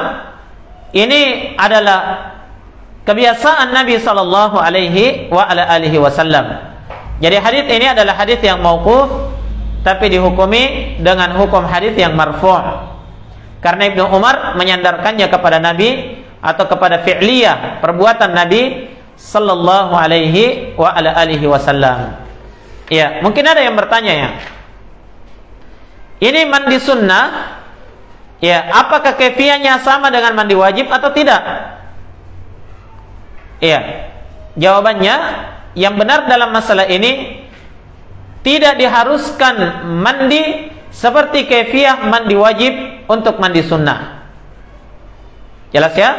[SPEAKER 1] ini adalah kebiasaan Nabi sallallahu alaihi wasallam. Jadi hadis ini adalah hadis yang mauquf, tapi dihukumi dengan hukum hadis yang marfu'. Karena Ibnu Umar menyandarkannya kepada Nabi atau kepada fi'liyah, perbuatan Nabi sallallahu alaihi wasallam. Ya, mungkin ada yang bertanya, ya, ini mandi sunnah, ya, apakah kaifiahnya sama dengan mandi wajib atau tidak? Ya, jawabannya yang benar dalam masalah ini tidak diharuskan mandi seperti kaifiah mandi wajib untuk mandi sunnah. Jelas ya?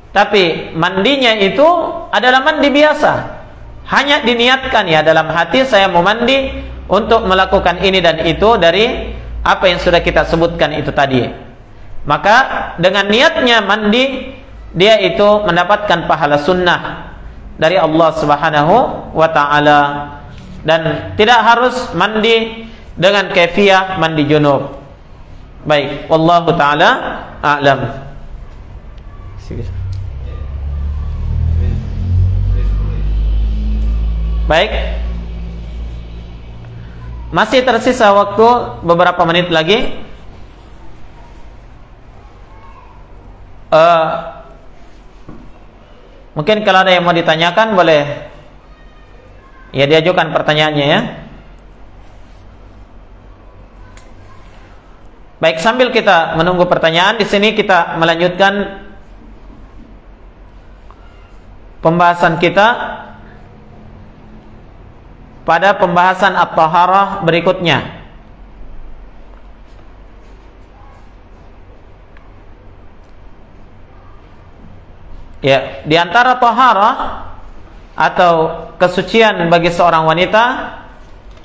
[SPEAKER 1] Tapi mandinya itu adalah mandi biasa. Hanya diniatkan ya dalam hati, saya mau mandi untuk melakukan ini dan itu dari apa yang sudah kita sebutkan itu tadi. Maka dengan niatnya mandi, dia itu mendapatkan pahala sunnah dari Allah Subhanahu wa ta'ala. Dan tidak harus mandi dengan kaifiyah mandi junub. Baik, wallahu ta'ala a'lam. Baik, masih tersisa waktu beberapa menit lagi. Mungkin kalau ada yang mau ditanyakan boleh ya diajukan pertanyaannya ya. Baik, sambil kita menunggu pertanyaan, di sini kita melanjutkan pembahasan kita pada pembahasan at-taharah berikutnya. Ya, di antara taharah atau kesucian bagi seorang wanita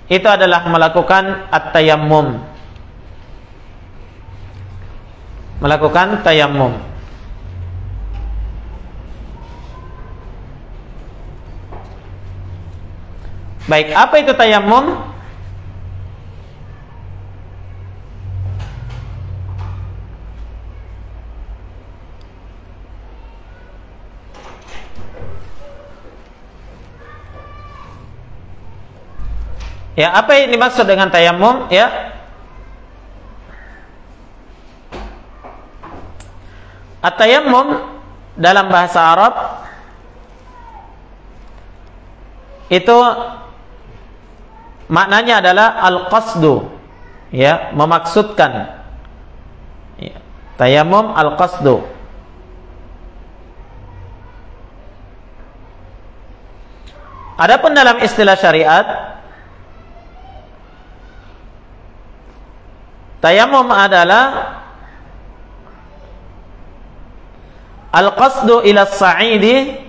[SPEAKER 1] itu adalah melakukan at-tayammum. Melakukan tayammum. Baik, apa itu tayammum? Ya, apa yang dimaksud dengan tayammum? Ya, at-tayammum dalam bahasa Arab itu maknanya adalah al-qasdu, ya, memaksudkan. Ya, tayammum al-qasdu. Adapun dalam istilah syariat, tayammum adalah al-qasdu ila as-sa'idi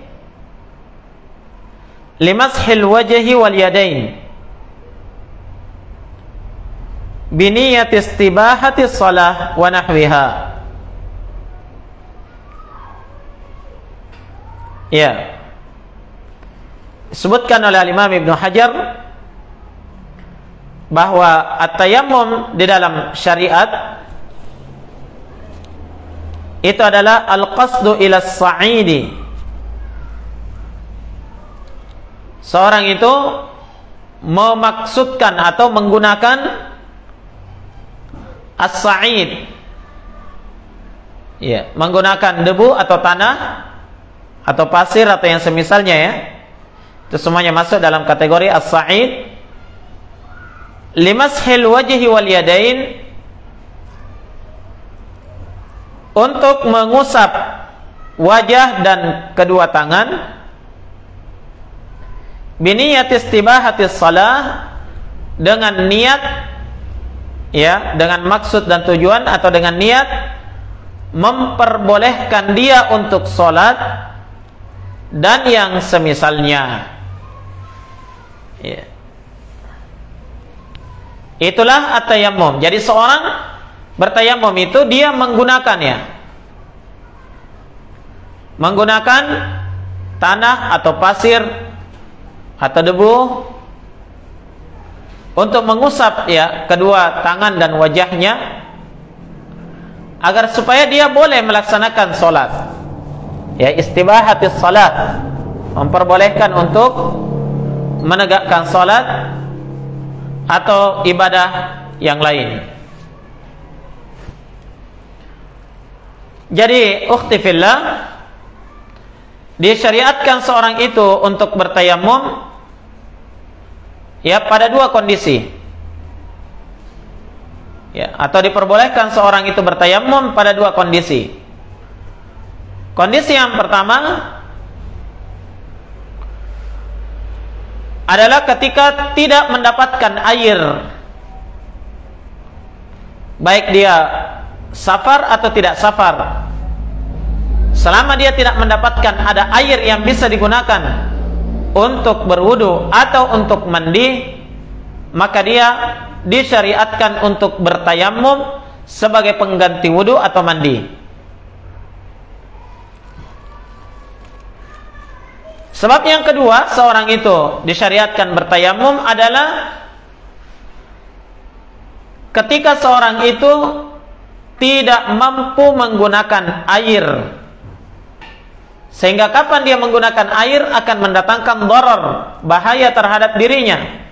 [SPEAKER 1] limashil wajhi wal yadain biniyati istibahati shalah wa nahwiha. Ya, disebutkan oleh Imam Ibnu Hajar bahwa at-tayammum di dalam syariat itu adalah al-qasdu ila as-sa'idi. Seorang itu memaksudkan atau menggunakan as-sa'id, ya, menggunakan debu atau tanah atau pasir atau yang semisalnya, ya, itu semuanya masuk dalam kategori as-sa'id. Limashil wajhi wal yadain, untuk mengusap wajah dan kedua tangan. Biniyati istibahatis shalah, dengan niat, ya, dengan maksud dan tujuan atau dengan niat memperbolehkan dia untuk sholat dan yang semisalnya, ya. Itulah at-tayammum. Jadi seorang bertayammum itu dia menggunakannya, menggunakan tanah atau pasir atau debu untuk mengusap, ya, kedua tangan dan wajahnya agar supaya dia boleh melaksanakan sholat, ya, istibahatis sholat, memperbolehkan untuk menegakkan sholat atau ibadah yang lain. Jadi ukhti fillah, disyariatkan seorang itu untuk bertayammum, ya, pada dua kondisi, ya, atau diperbolehkan seorang itu bertayammum pada dua kondisi. Kondisi yang pertama adalah ketika tidak mendapatkan air, baik dia safar atau tidak safar, selama dia tidak mendapatkan ada air yang bisa digunakan untuk berwudu atau untuk mandi, maka dia disyariatkan untuk bertayamum sebagai pengganti wudu atau mandi. Sebab yang kedua seorang itu disyariatkan bertayamum adalah ketika seorang itu tidak mampu menggunakan air, sehingga kapan dia menggunakan air akan mendatangkan darar, bahaya terhadap dirinya.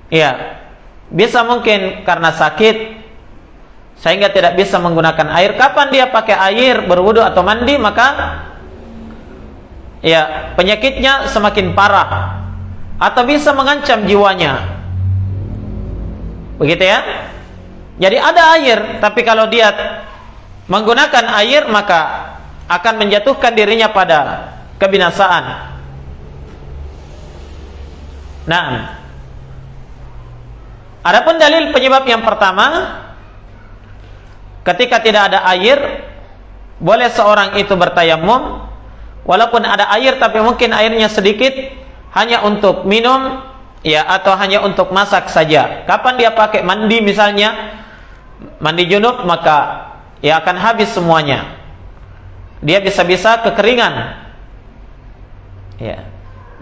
[SPEAKER 1] Ya, bisa mungkin karena sakit sehingga tidak bisa menggunakan air. Kapan dia pakai air berwudu atau mandi, maka ya penyakitnya semakin parah atau bisa mengancam jiwanya. Begitu ya. Jadi ada air, tapi kalau dia menggunakan air maka akan menjatuhkan dirinya pada kebinasaan. Nah, adapun dalil penyebab yang pertama, ketika tidak ada air, boleh seorang itu bertayamum, walaupun ada air tapi mungkin airnya sedikit, hanya untuk minum, ya, atau hanya untuk masak saja. Kapan dia pakai mandi misalnya, mandi junub, maka ya akan habis semuanya. Dia bisa-bisa kekeringan. Ya.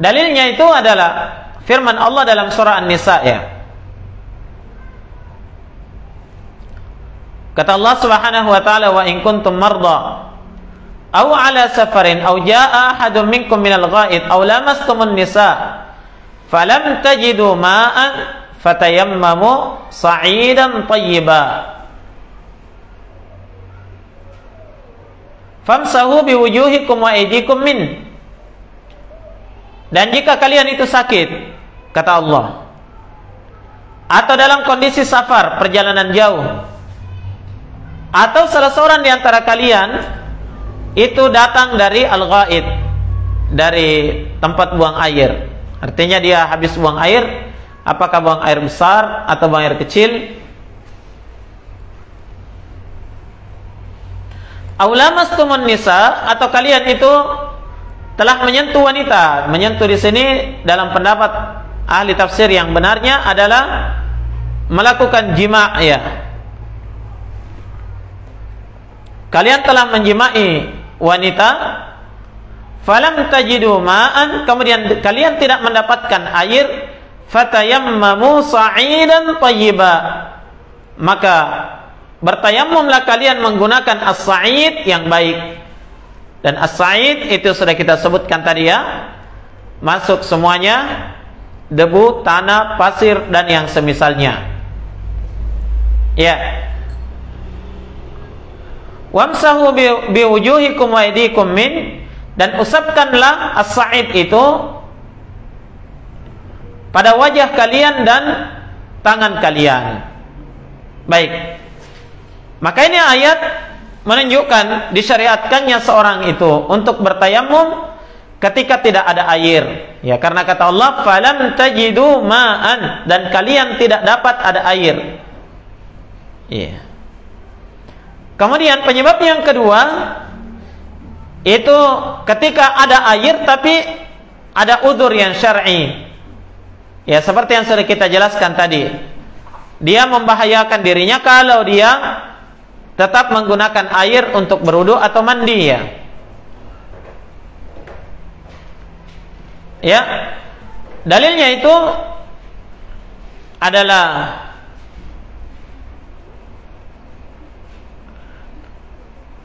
[SPEAKER 1] Dalilnya itu adalah firman Allah dalam surah An-Nisa, ya. Kata Allah Subhanahu wa taala, "Wa in kuntum marda aw ala safarin aw jaa ahadun minkum minal ghaid aw lamastumun nisa falam tajidu ma'an fatayammamu sa'idan thayyiban famsahu biwujuhikum wa aydikum min." Dan jika kalian itu sakit, kata Allah, atau dalam kondisi safar, perjalanan jauh, atau salah seorang di antara kalian itu datang dari al-ghaid, dari tempat buang air, artinya dia habis buang air, apakah buang air besar atau buang air kecil, aulamastumun nisa, atau kalian itu telah menyentuh wanita. Menyentuh di sini dalam pendapat ahli tafsir yang benarnya adalah melakukan jima', ya. Kalian telah menjimai wanita, falam tajidu ma'an, kemudian kalian tidak mendapatkan air, fatayammamu sa'idan thayyiba, maka bertayamumlah kalian menggunakan as-sa'id yang baik. Dan as-sa'id itu sudah kita sebutkan tadi, ya, masuk semuanya debu, tanah, pasir dan yang semisalnya. Ya. Wamsahu biwujuhikum wa aydikum min, dan usapkanlah as-sa'id itu pada wajah kalian dan tangan kalian. Baik. Maka ini ayat menunjukkan disyariatkannya seorang itu untuk bertayamum ketika tidak ada air. Ya, karena kata Allah, "Falam tajidu ma'an," dan kalian tidak dapat ada air. Iya. Kemudian penyebab yang kedua itu ketika ada air tapi ada udzur yang syar'i. Ya, seperti yang sudah kita jelaskan tadi. Dia membahayakan dirinya kalau dia tetap menggunakan air untuk berwudu atau mandi, ya. Ya. Dalilnya itu adalah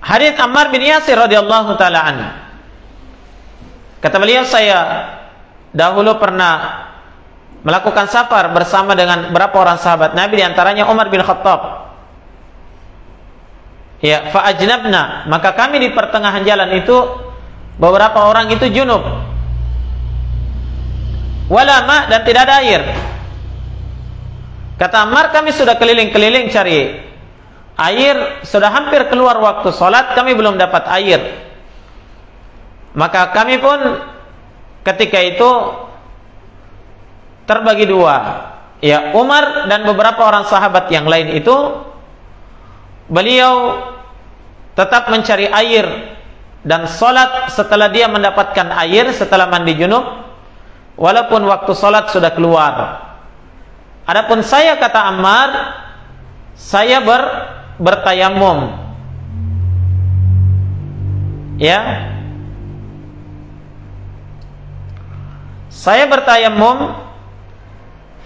[SPEAKER 1] hadits Ammar bin Yasir radhiyallahu taala anhu. Kata beliau, saya dahulu pernah melakukan safar bersama dengan beberapa orang sahabat Nabi, di antaranya Umar bin Khattab. Ya, fa ajnabna, maka kami di pertengahan jalan itu beberapa orang itu junub. Wala ma, dan tidak ada air. Kata Ammar, kami sudah keliling-keliling cari air, sudah hampir keluar waktu sholat, kami belum dapat air. Maka kami pun ketika itu terbagi dua. Ya, Umar dan beberapa orang sahabat yang lain itu beliau tetap mencari air dan sholat setelah dia mendapatkan air setelah mandi junub, walaupun waktu sholat sudah keluar. Adapun saya, kata Ammar, saya bertayamum, ya, saya bertayamum,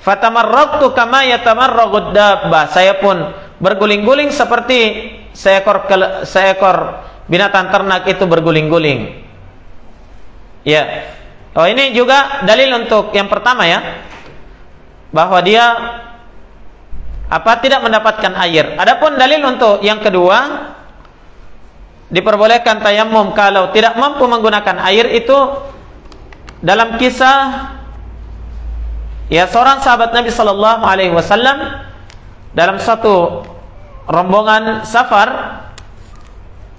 [SPEAKER 1] fatamarraqtu kama yatamarraqud dabbah, saya pun berguling-guling seperti seekor binatang ternak itu berguling-guling. Ya. Oh, ini juga dalil untuk yang pertama, ya, bahwa dia tidak mendapatkan air. Adapun dalil untuk yang kedua, diperbolehkan tayamum kalau tidak mampu menggunakan air, itu dalam kisah, ya, seorang sahabat Nabi sallallahu alaihi wasallam dalam satu rombongan safar,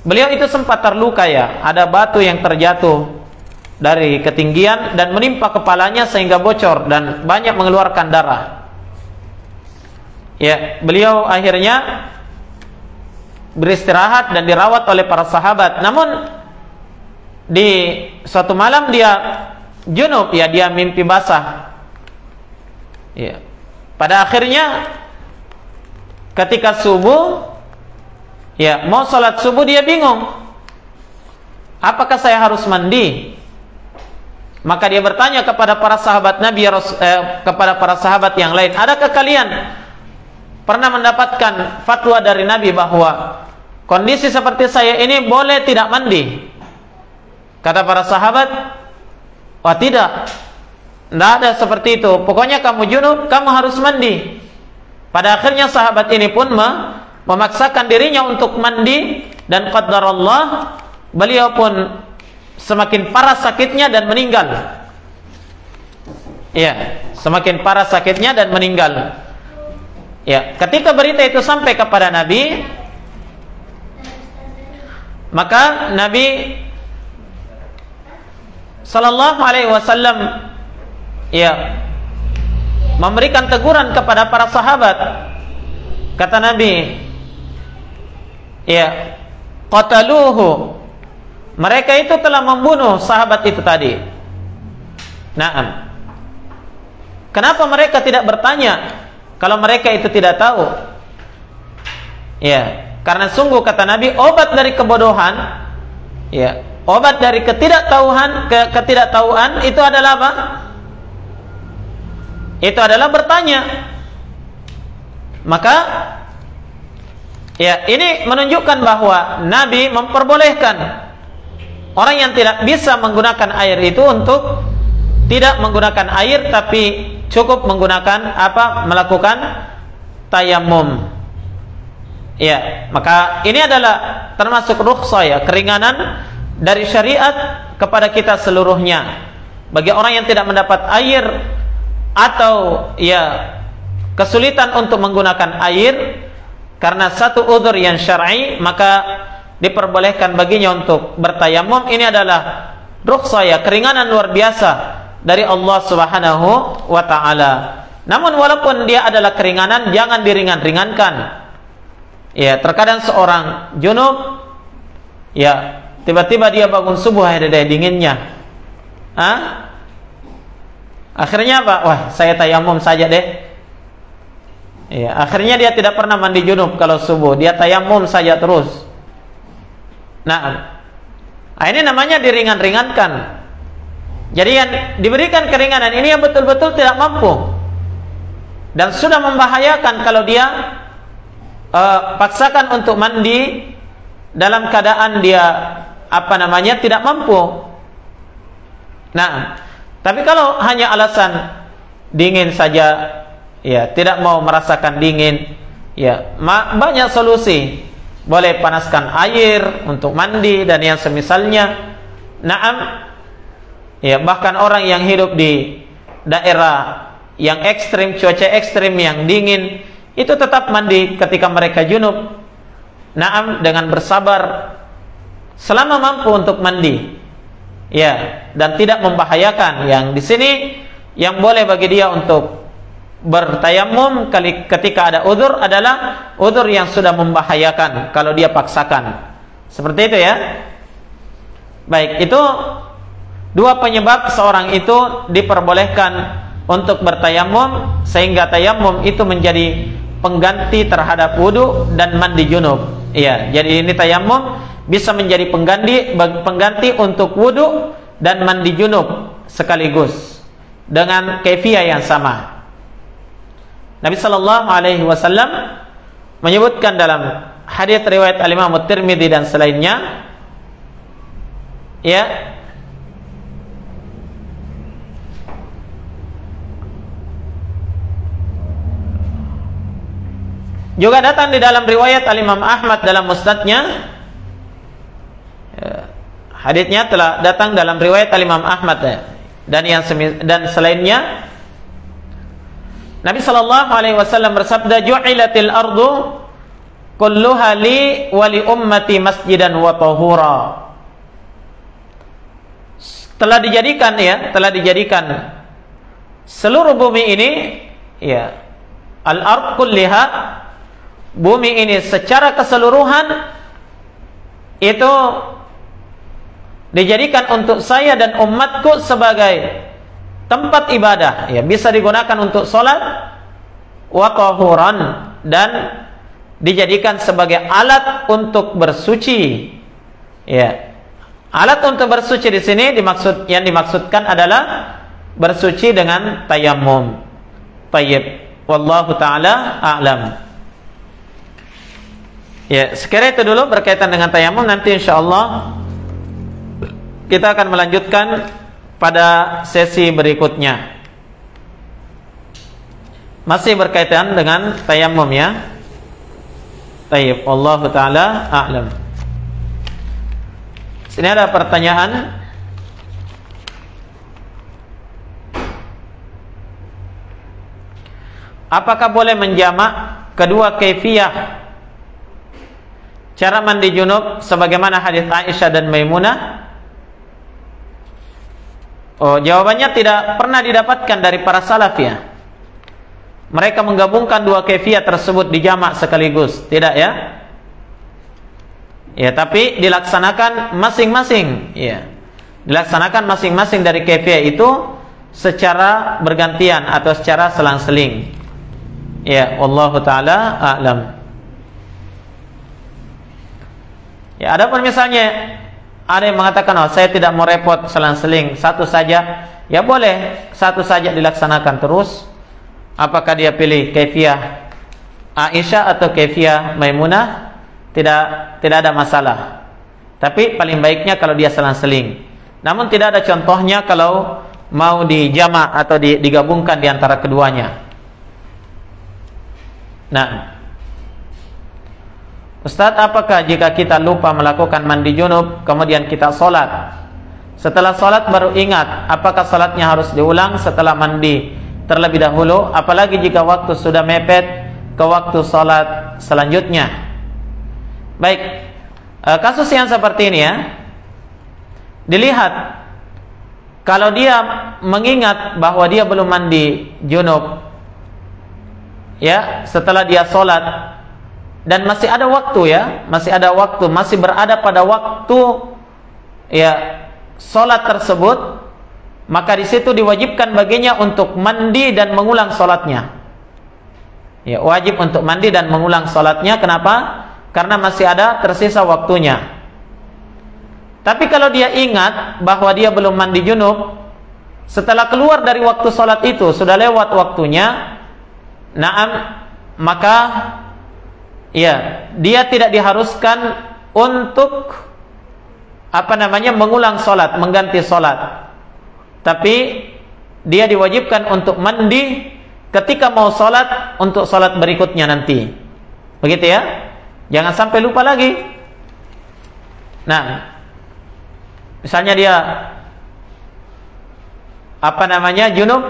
[SPEAKER 1] beliau itu sempat terluka, ya, ada batu yang terjatuh dari ketinggian dan menimpa kepalanya sehingga bocor dan banyak mengeluarkan darah. Ya, beliau akhirnya beristirahat dan dirawat oleh para sahabat. Namun di suatu malam dia junub, ya, dia mimpi basah. Ya. Pada akhirnya ketika subuh, ya, mau sholat subuh, dia bingung, apakah saya harus mandi? Maka dia bertanya kepada para sahabat Nabi, kepada para sahabat yang lain, adakah kalian pernah mendapatkan fatwa dari Nabi bahwa kondisi seperti saya ini boleh tidak mandi? Kata para sahabat, wah, tidak ada seperti itu, pokoknya kamu junub, kamu harus mandi. Pada akhirnya sahabat ini pun memaksakan dirinya untuk mandi, dan qadarullah, beliau pun semakin parah sakitnya dan meninggal. Ya, semakin parah sakitnya dan meninggal. Ya, ketika berita itu sampai kepada Nabi, maka Nabi sallallahu alaihi wasallam, ya, memberikan teguran kepada para sahabat. Kata Nabi, ya, qataluhu, mereka itu telah membunuh sahabat itu tadi. Naam. Kenapa mereka tidak bertanya kalau mereka itu tidak tahu? Ya, karena sungguh, kata Nabi, obat dari kebodohan, ya, obat dari ketidaktahuan itu adalah apa? Itu adalah bertanya. Maka, ya, ini menunjukkan bahwa Nabi memperbolehkan orang yang tidak bisa menggunakan air itu untuk tidak menggunakan air, tapi cukup menggunakan melakukan tayamum. Ya, maka ini adalah termasuk rukhsah, ya, keringanan dari syariat kepada kita seluruhnya. Bagi orang yang tidak mendapat air atau, ya, kesulitan untuk menggunakan air karena satu udzur yang syar'i, maka diperbolehkan baginya untuk bertayamum. Ini adalah rukhsah, ya, keringanan luar biasa dari Allah Subhanahu wa taala. Namun walaupun dia adalah keringanan, jangan diringan-ringankan. Ya, terkadang seorang junub, ya, tiba-tiba dia bangun subuh, ada dinginnya. Akhirnya apa? Wah, saya tayamum saja deh. Ya, akhirnya dia tidak pernah mandi junub kalau subuh, dia tayamum saja terus. Nah, ini namanya diringan-ringankan. Jadi yang diberikan keringanan ini yang betul-betul tidak mampu dan sudah membahayakan kalau dia paksakan untuk mandi dalam keadaan dia tidak mampu. Nah, tapi kalau hanya alasan dingin saja, ya, tidak mau merasakan dingin, ya, banyak solusi. Boleh panaskan air untuk mandi dan yang semisalnya. Naam. Ya, bahkan orang yang hidup di daerah yang ekstrim, cuaca ekstrim yang dingin, itu tetap mandi ketika mereka junub. Naam, dengan bersabar selama mampu untuk mandi. Ya, dan tidak membahayakan. Yang di sini yang boleh bagi dia untuk bertayamum ketika ada udzur adalah udzur yang sudah membahayakan kalau dia paksakan. Seperti itu ya. Baik, itu dua penyebab seorang itu diperbolehkan untuk bertayamum, sehingga tayamum itu menjadi pengganti terhadap wudu dan mandi junub. Iya, jadi ini tayamum bisa menjadi pengganti untuk wudu dan mandi junub sekaligus dengan kaifiyah yang sama. Nabi sallallahu alaihi wasallam menyebutkan dalam hadits riwayat Al-Imam At-Tirmidzi dan selainnya, ya, juga datang di dalam riwayat Al-Imam Ahmad dalam musnadnya. Haditsnya telah datang dalam riwayat Al-Imam Ahmad dan selainnya. Nabi sallallahu alaihi wasallam bersabda, "Ju'ilatil ardu kulluha li wa li ummati masjidan wa tahura." Telah dijadikan seluruh bumi ini, ya, al-ard kulliha, bumi ini secara keseluruhan itu dijadikan untuk saya dan umatku sebagai tempat ibadah, ya, bisa digunakan untuk sholat, wa tahuran, dan dijadikan sebagai alat untuk bersuci. Ya, alat untuk bersuci di sini yang dimaksudkan adalah bersuci dengan tayammum. Tayyib, wallahu taala a'lam. Ya, sekiranya itu dulu berkaitan dengan tayammum. Nanti insyaallah kita akan melanjutkan pada sesi berikutnya. Masih berkaitan dengan tayammum ya. Tayyib, wallahu taala a'lam. Sini ada pertanyaan. Apakah boleh menjamak kedua kaifiyah cara mandi junub sebagaimana hadis Aisyah dan Maimunah? Oh, jawabannya tidak pernah didapatkan dari para salaf ya. Mereka menggabungkan dua kaifiyah tersebut di jamak sekaligus, tidak ya? Ya, tapi dilaksanakan masing-masing, ya. Dilaksanakan masing-masing dari kaifiyah itu secara bergantian atau secara selang-seling. Ya, wallahu taala a'lam. Ya, adapun misalnya ada yang mengatakan, "Oh, saya tidak mau repot selang-seling, satu saja." Ya boleh, satu saja dilaksanakan terus. Apakah dia pilih kaifiyah Aisyah atau kaifiyah Maimunah, tidak ada masalah. Tapi paling baiknya kalau dia selang-seling. Namun tidak ada contohnya kalau mau dijamak atau digabungkan di antara keduanya. Nah, Ustaz, apakah jika kita lupa melakukan mandi junub kemudian kita sholat, setelah sholat baru ingat, apakah sholatnya harus diulang setelah mandi terlebih dahulu, apalagi jika waktu sudah mepet ke waktu sholat selanjutnya? Baik, kasus yang seperti ini ya, dilihat kalau dia mengingat bahwa dia belum mandi junub ya setelah dia sholat, dan masih ada waktu ya, masih berada pada waktu ya sholat tersebut, maka di situ diwajibkan baginya untuk mandi dan mengulang sholatnya. Ya, wajib untuk mandi dan mengulang sholatnya. Kenapa? Karena masih ada tersisa waktunya. Tapi kalau dia ingat bahwa dia belum mandi junub, setelah keluar dari waktu sholat itu sudah lewat waktunya, maka ya, dia tidak diharuskan untuk mengulang sholat, mengganti sholat. Tapi dia diwajibkan untuk mandi ketika mau sholat untuk sholat berikutnya nanti. Begitu ya? Jangan sampai lupa lagi. Nah, misalnya dia junub,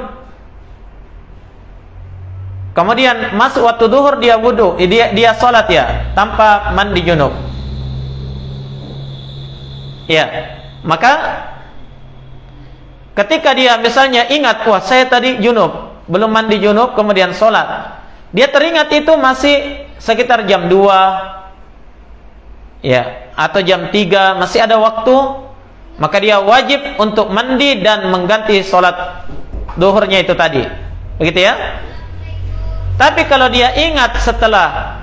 [SPEAKER 1] kemudian masuk waktu zuhur dia wudu, dia sholat ya tanpa mandi junub. Ya, maka ketika dia misalnya ingat, wah saya tadi junub, belum mandi junub kemudian sholat. Dia teringat itu masih sekitar jam 2 ya, atau jam 3, masih ada waktu, maka dia wajib untuk mandi dan mengganti sholat duhurnya itu tadi. Begitu ya. Tapi kalau dia ingat setelah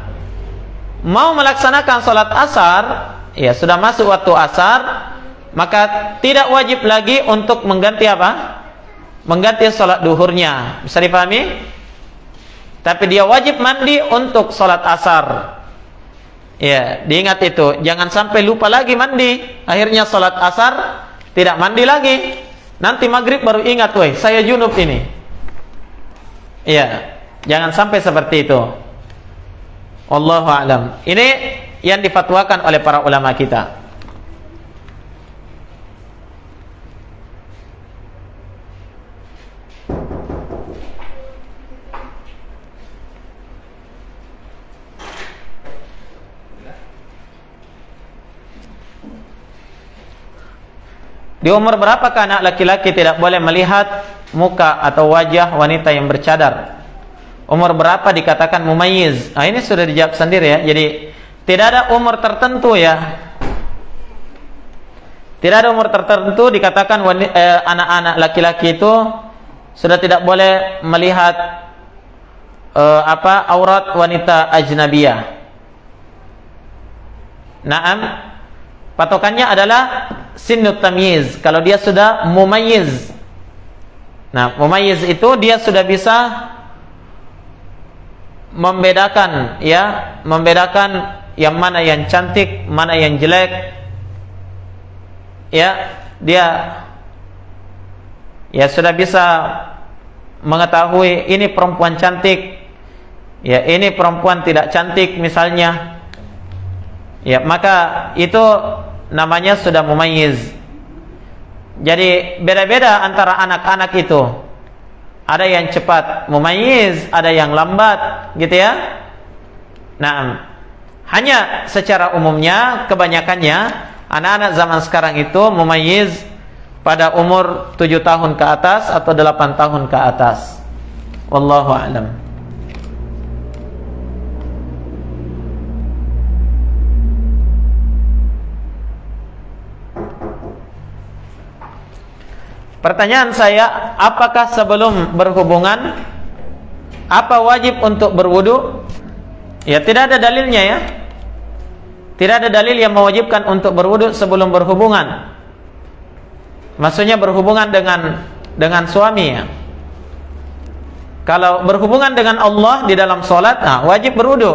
[SPEAKER 1] mau melaksanakan sholat asar, ya sudah masuk waktu asar, maka tidak wajib lagi untuk mengganti apa? Mengganti sholat duhurnya. Bisa dipahami? Tapi dia wajib mandi untuk sholat asar. Ya, diingat itu. Jangan sampai lupa lagi mandi. Akhirnya sholat asar tidak mandi lagi. Nanti maghrib baru ingat, woi, saya junub ini. Ya, jangan sampai seperti itu. Wallahu a'lam. Ini yang difatwakan oleh para ulama kita. Di umur berapakah anak laki-laki tidak boleh melihat muka atau wajah wanita yang bercadar? Umur berapa dikatakan mumayyiz? Nah, ini sudah dijawab sendiri ya. Jadi tidak ada umur tertentu ya. Tidak ada umur tertentu dikatakan anak-anak laki-laki itu sudah tidak boleh melihat aurat wanita ajnabiyah. Naam, patokannya adalah sinnut tamyiz. Kalau dia sudah mumayyiz. Nah, mumayyiz itu dia sudah bisa membedakan ya, membedakan yang mana yang cantik, mana yang jelek. Ya, dia ya sudah bisa mengetahui ini perempuan cantik, ya ini perempuan tidak cantik misalnya. Ya, maka itu namanya sudah mumayyiz. Jadi beda-beda antara anak-anak itu. Ada yang cepat mumayyiz, ada yang lambat, gitu ya. Nah, hanya secara umumnya kebanyakannya anak-anak zaman sekarang itu mumayyiz pada umur 7 tahun ke atas atau 8 tahun ke atas. Wallahu a'lam. Pertanyaan saya, apakah sebelum berhubungan apa wajib untuk berwudu? Ya, tidak ada dalilnya ya. Tidak ada dalil yang mewajibkan untuk berwudu sebelum berhubungan. Maksudnya berhubungan dengan suami ya. Kalau berhubungan dengan Allah di dalam sholat, nah, wajib berwudu.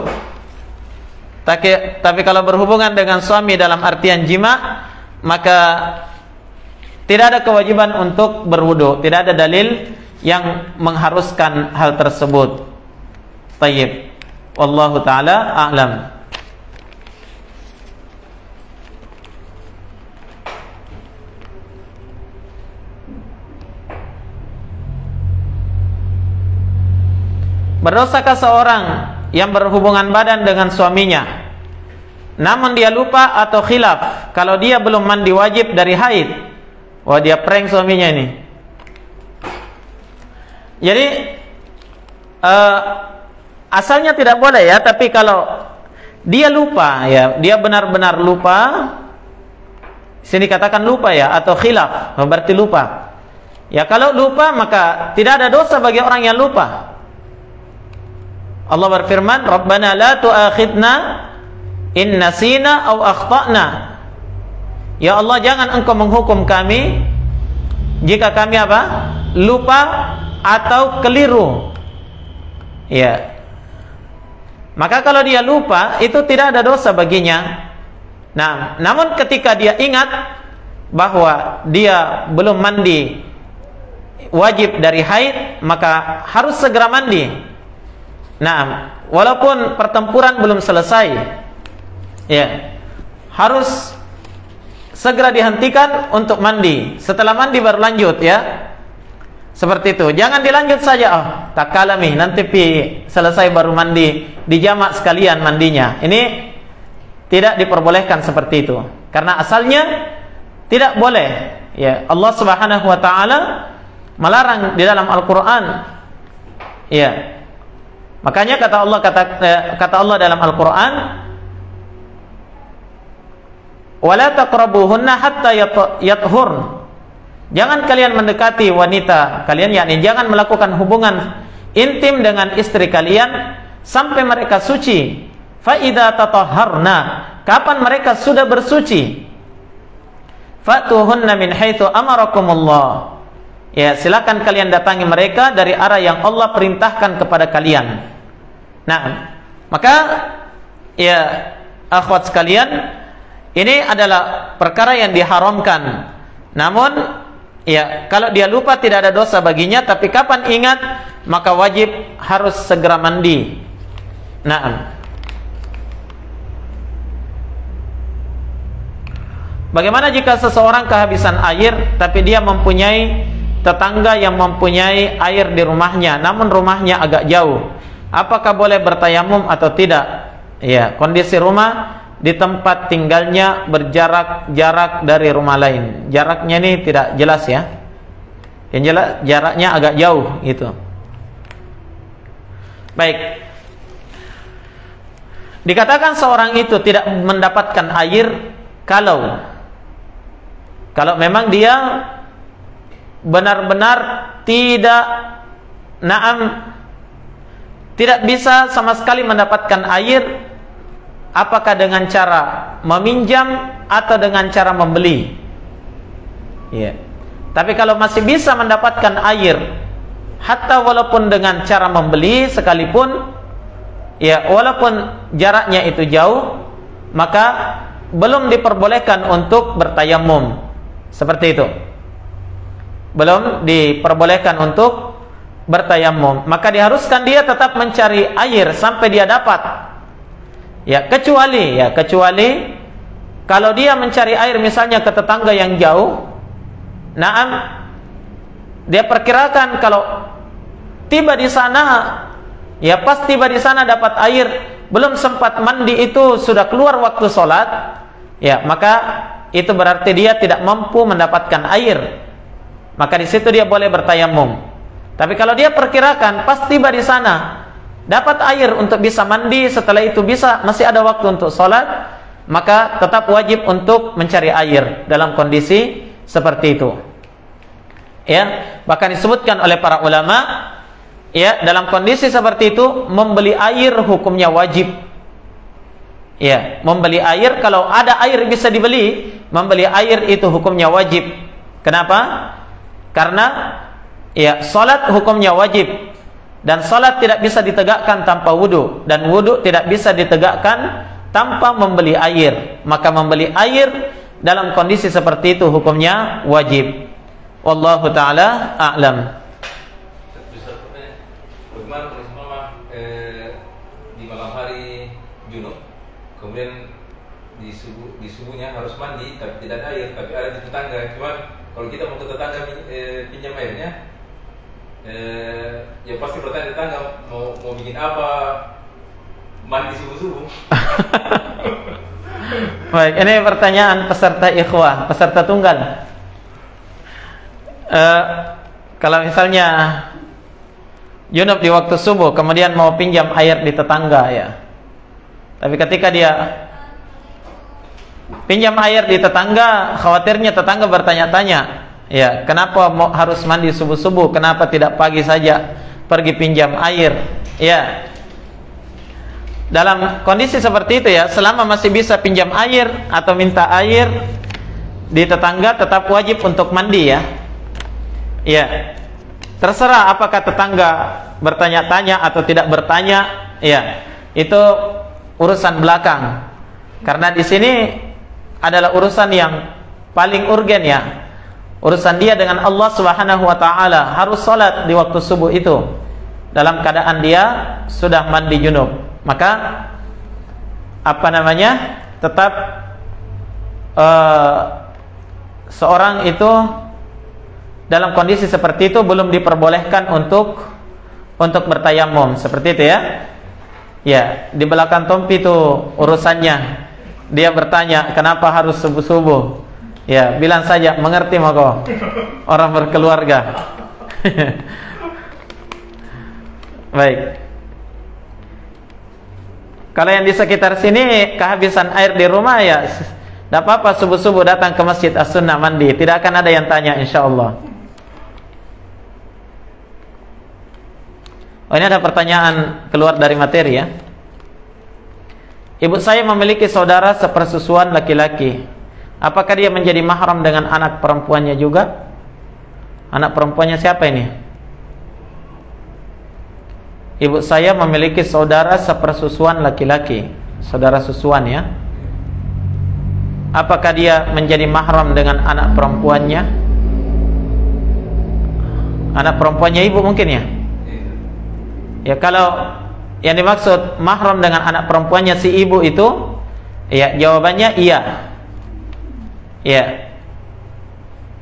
[SPEAKER 1] Tapi kalau berhubungan dengan suami dalam artian jima, maka tidak ada kewajiban untuk berwudu. Tidak ada dalil yang mengharuskan hal tersebut. Tayyib. Wallahu ta'ala a'lam. Berdosakah seorang yang berhubungan badan dengan suaminya namun dia lupa atau khilaf kalau dia belum mandi wajib dari haid? Wah, dia prank suaminya ini. Jadi asalnya tidak boleh ya, tapi kalau dia lupa ya, dia benar-benar lupa, sini katakan lupa ya, atau khilaf, berarti lupa. Ya, kalau lupa maka tidak ada dosa bagi orang yang lupa. Allah berfirman, Rabbana la tu'akhidna in nasina aw akhtana. Ya Allah, jangan engkau menghukum kami jika kami apa? Lupa atau keliru. Ya. Maka kalau dia lupa, itu tidak ada dosa baginya. Nah, namun ketika dia ingat bahwa dia belum mandi wajib dari haid, maka harus segera mandi. Nah, walaupun pertempuran belum selesai, ya, harus segera dihentikan untuk mandi. Setelah mandi baru lanjut ya. Seperti itu. Jangan dilanjut saja. Oh, tak kalami, nanti selesai baru mandi, dijamak sekalian mandinya. Ini tidak diperbolehkan seperti itu. Karena asalnya tidak boleh. Ya, Allah Subhanahu wa taala melarang di dalam Al-Qur'an Iya. Makanya kata Allah dalam Al-Qur'an, "Wala taqrabuhunna hatta yathurn." Jangan kalian mendekati wanita kalian, yakni jangan melakukan hubungan intim dengan istri kalian sampai mereka suci. Fa idza tatahharna, kapan mereka sudah bersuci, fatuhunna min haitsu amarakumullah. Ya, silakan kalian datangi mereka dari arah yang Allah perintahkan kepada kalian. Nah, maka ya akhwat sekalian, ini adalah perkara yang diharamkan. Namun ya, kalau dia lupa tidak ada dosa baginya, tapi kapan ingat maka wajib harus segera mandi. Nah, bagaimana jika seseorang kehabisan air tapi dia mempunyai tetangga yang mempunyai air di rumahnya, namun rumahnya agak jauh? Apakah boleh bertayamum atau tidak? Ya, kondisi rumah di tempat tinggalnya berjarak dari rumah lain. Jaraknya ini tidak jelas ya. Yang jelas jaraknya agak jauh gitu. Baik. Dikatakan seorang itu tidak mendapatkan air kalau memang dia benar-benar tidak bisa sama sekali mendapatkan air, apakah dengan cara meminjam atau dengan cara membeli. Ya. Tapi kalau masih bisa mendapatkan air, hatta walaupun dengan cara membeli sekalipun, ya walaupun jaraknya itu jauh, maka belum diperbolehkan untuk bertayamum. Seperti itu. Belum diperbolehkan untuk bertayamum, maka diharuskan dia tetap mencari air sampai dia dapat. Ya, kecuali kalau dia mencari air misalnya ke tetangga yang jauh, dia perkirakan kalau tiba di sana, ya pas tiba di sana dapat air, belum sempat mandi itu sudah keluar waktu sholat, ya maka itu berarti dia tidak mampu mendapatkan air. Maka di situ dia boleh bertayamum. Tapi kalau dia perkirakan pas tiba di sana dapat air untuk bisa mandi, setelah itu masih ada waktu untuk sholat, maka tetap wajib untuk mencari air dalam kondisi seperti itu. Ya, bahkan disebutkan oleh para ulama, ya dalam kondisi seperti itu membeli air hukumnya wajib. Ya, membeli air, kalau ada air bisa dibeli, membeli air itu hukumnya wajib. Kenapa? Karena ya salat hukumnya wajib, dan salat tidak bisa ditegakkan tanpa wudu, dan wudu tidak bisa ditegakkan tanpa membeli air. Maka membeli air dalam kondisi seperti itu hukumnya wajib. Wallahu taala a'lam.
[SPEAKER 2] Bagaimana kalau di malam hari junub, kemudian di subuhnya harus mandi tapi tidak ada air, tapi ada di tetangga. Cuman kalau kita mau ke tetangga pinjam airnya, ya pasti bertanya tetangga mau bikin apa, mandi subuh-subuh.
[SPEAKER 1] Baik, ini pertanyaan peserta ikhwah, peserta tunggal. Kalau misalnya junub di waktu subuh, kemudian mau pinjam air di tetangga, ya. Tapi ketika dia pinjam air di tetangga, khawatirnya tetangga bertanya-tanya, ya, kenapa harus mandi subuh-subuh? Kenapa tidak pagi saja pergi pinjam air? Ya. Dalam kondisi seperti itu ya, selama masih bisa pinjam air atau minta air di tetangga, tetap wajib untuk mandi ya. Ya. Terserah apakah tetangga bertanya-tanya atau tidak bertanya, ya. Itu urusan belakang. Karena di sini adalah urusan yang paling urgen ya. Urusan dia dengan Allah Subhanahu wa taala, harus salat di waktu subuh itu dalam keadaan dia sudah mandi junub. Maka tetap seorang itu dalam kondisi seperti itu belum diperbolehkan untuk bertayamum, seperti itu ya. Ya, di belakang Tompi itu urusannya. Dia bertanya, kenapa harus subuh-subuh? Ya, bilang saja, mengerti maka orang berkeluarga. Baik. Kalau yang di sekitar sini kehabisan air di rumah, ya tidak apa-apa, subuh-subuh datang ke Masjid As-Sunnah mandi. Tidak akan ada yang tanya, insya Allah. Oh, ini ada pertanyaan keluar dari materi ya. Ibu saya memiliki saudara sepersusuan laki-laki. Apakah dia menjadi mahram dengan anak perempuannya juga? Anak perempuannya siapa ini? Ibu saya memiliki saudara sepersusuan laki-laki. Saudara susuan ya. Apakah dia menjadi mahram dengan anak perempuannya? Anak perempuannya ibu mungkin ya? Ya, kalau yang dimaksud mahram dengan anak perempuannya si ibu itu, ya jawabannya iya. Ya.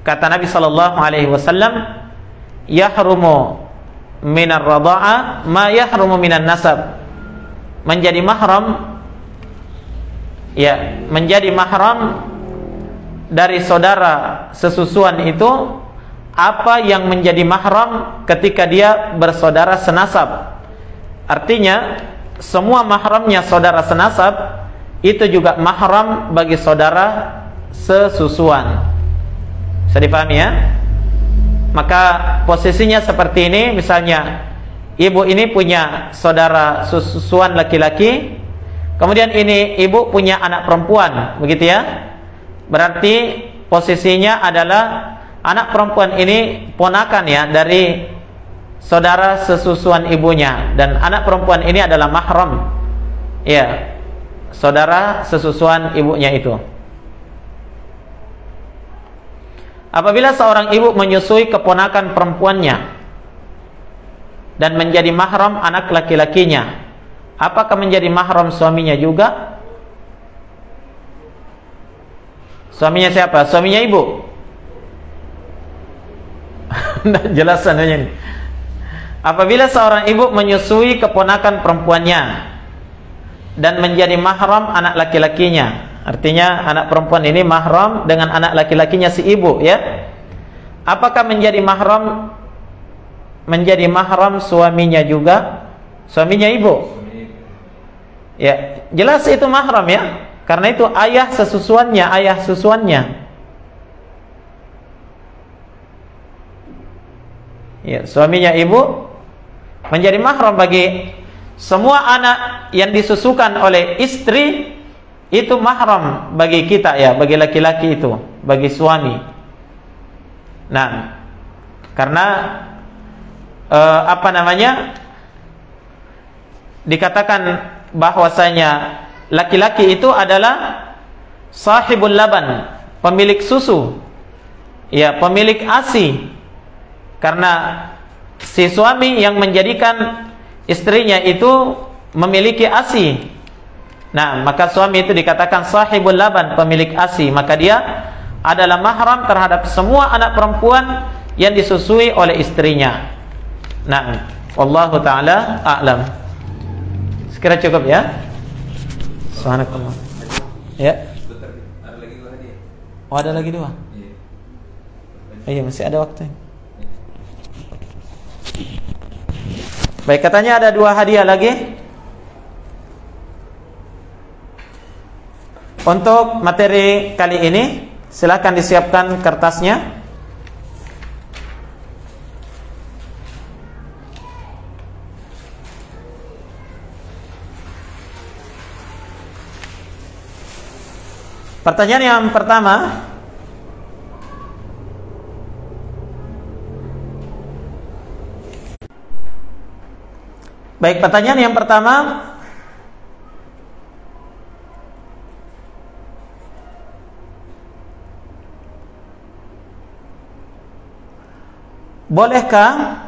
[SPEAKER 1] Kata Nabi sallallahu alaihi wasallam, yahrumu minar radha'a ma yahrumu minan nasab. Menjadi mahram, ya, menjadi mahram dari saudara sesusuan itu apa yang menjadi mahram ketika dia bersaudara senasab. Artinya semua mahramnya saudara senasab itu juga mahram bagi saudara sesusuan. Bisa dipahami ya? Maka posisinya seperti ini, misalnya ibu ini punya saudara susuan laki-laki, kemudian ini ibu punya anak perempuan, begitu ya? Berarti posisinya adalah anak perempuan ini ponakan ya dari saudara sesusuan ibunya, dan anak perempuan ini adalah mahram, ya, saudara sesusuan ibunya itu. Apabila seorang ibu menyusui keponakan perempuannya dan menjadi mahram anak laki-lakinya, apakah menjadi mahram suaminya juga? Suaminya siapa? Suaminya ibu. Tidak jelas sebenarnya ini. Apabila seorang ibu menyusui keponakan perempuannya dan menjadi mahram anak laki-lakinya, artinya anak perempuan ini mahram dengan anak laki-lakinya si ibu ya, apakah menjadi mahram suaminya juga? Suaminya ibu. Ya, jelas itu mahram ya, karena itu ayah sesusuannya, ayah susuannya. Ya, suaminya ibu menjadi mahram bagi semua anak yang disusukan oleh istri, itu mahram bagi kita ya, bagi laki-laki itu, bagi suami. Nah, karena dikatakan bahwasanya laki-laki itu adalah sahibul laban, pemilik susu, ya, pemilik ASI. Karena si suami yang menjadikan istrinya itu memiliki ASI. Nah, maka suami itu dikatakan sahibul laban, pemilik ASI. Maka dia adalah mahram terhadap semua anak perempuan yang disusui oleh istrinya. Nah, wallahu ta'ala a'lam. Sekira cukup ya. Subhanakallah. Ya.
[SPEAKER 2] Ada lagi 2 hadiah.
[SPEAKER 1] Oh, ada lagi 2. Iya, masih ada waktu. Baik, katanya ada 2 hadiah lagi. Untuk materi kali ini, silakan disiapkan kertasnya. Pertanyaan yang pertama, baik, pertanyaan yang pertama, bolehkah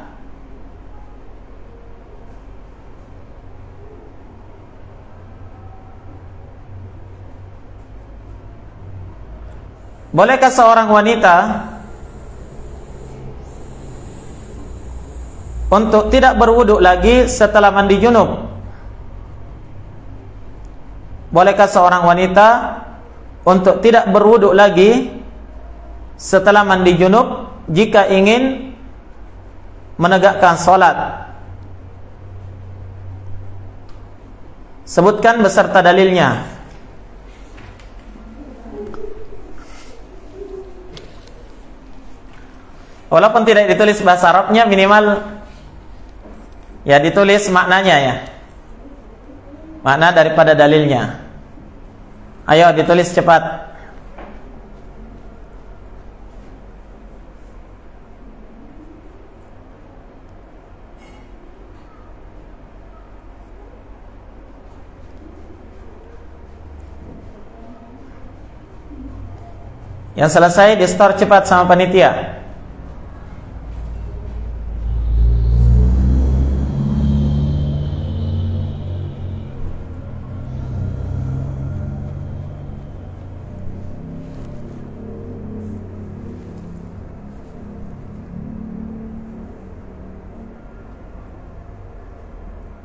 [SPEAKER 1] seorang wanita untuk tidak berwudu lagi setelah mandi junub? Bolehkah seorang wanita untuk tidak berwudu lagi setelah mandi junub jika ingin menegakkan salat? Sebutkan beserta dalilnya. Walaupun tidak ditulis bahasa Arabnya, minimal ya ditulis maknanya ya. Makna daripada dalilnya. Ayo ditulis cepat. Yang selesai di store cepat sama panitia.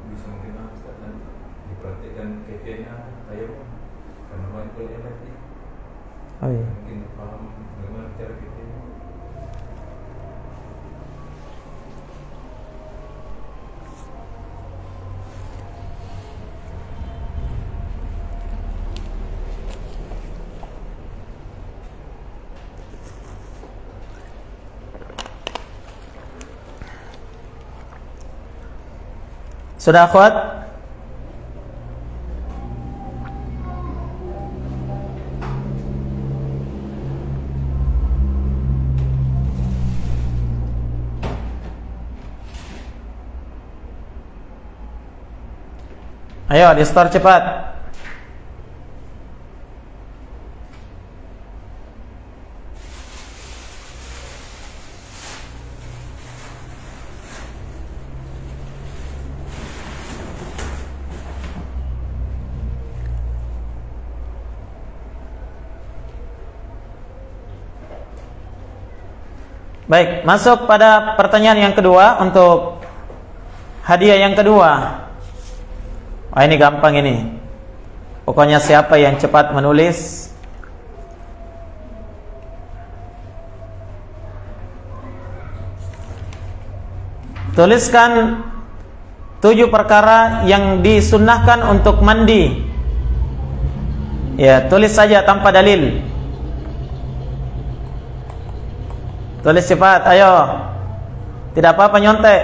[SPEAKER 2] Bisa mungkin Ustaz dan diperhatikan kayaknya tayo karena banyak yang nanti
[SPEAKER 1] Oh iya.
[SPEAKER 2] mungkin paham bagaimana cara kita.
[SPEAKER 1] Sudah akhwat? Ayo di store cepat. Baik, masuk pada pertanyaan yang kedua untuk hadiah yang kedua. Wah, ini gampang ini. Pokoknya siapa yang cepat menulis, tuliskan 7 perkara yang disunnahkan untuk mandi. Ya, tulis saja tanpa dalil. Tulis cepat, ayo. Tidak apa-apa nyontek.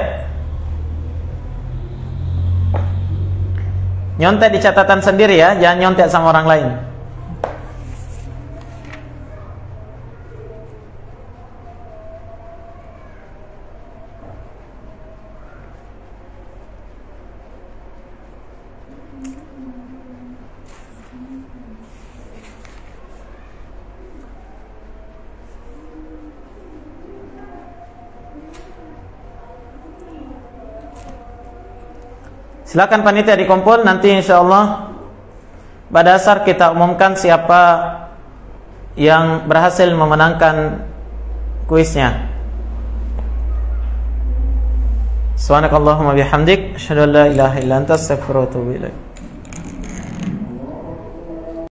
[SPEAKER 1] Nyontek di catatan sendiri ya, jangan nyontek sama orang lain. Silakan panitia dikumpul, nanti insyaallah pada dasar kita umumkan siapa yang berhasil memenangkan kuisnya. Subhanakallahumma bihamdik, asyhadu an la ilaha illa anta, astaghfiruka wa atubu ilaik.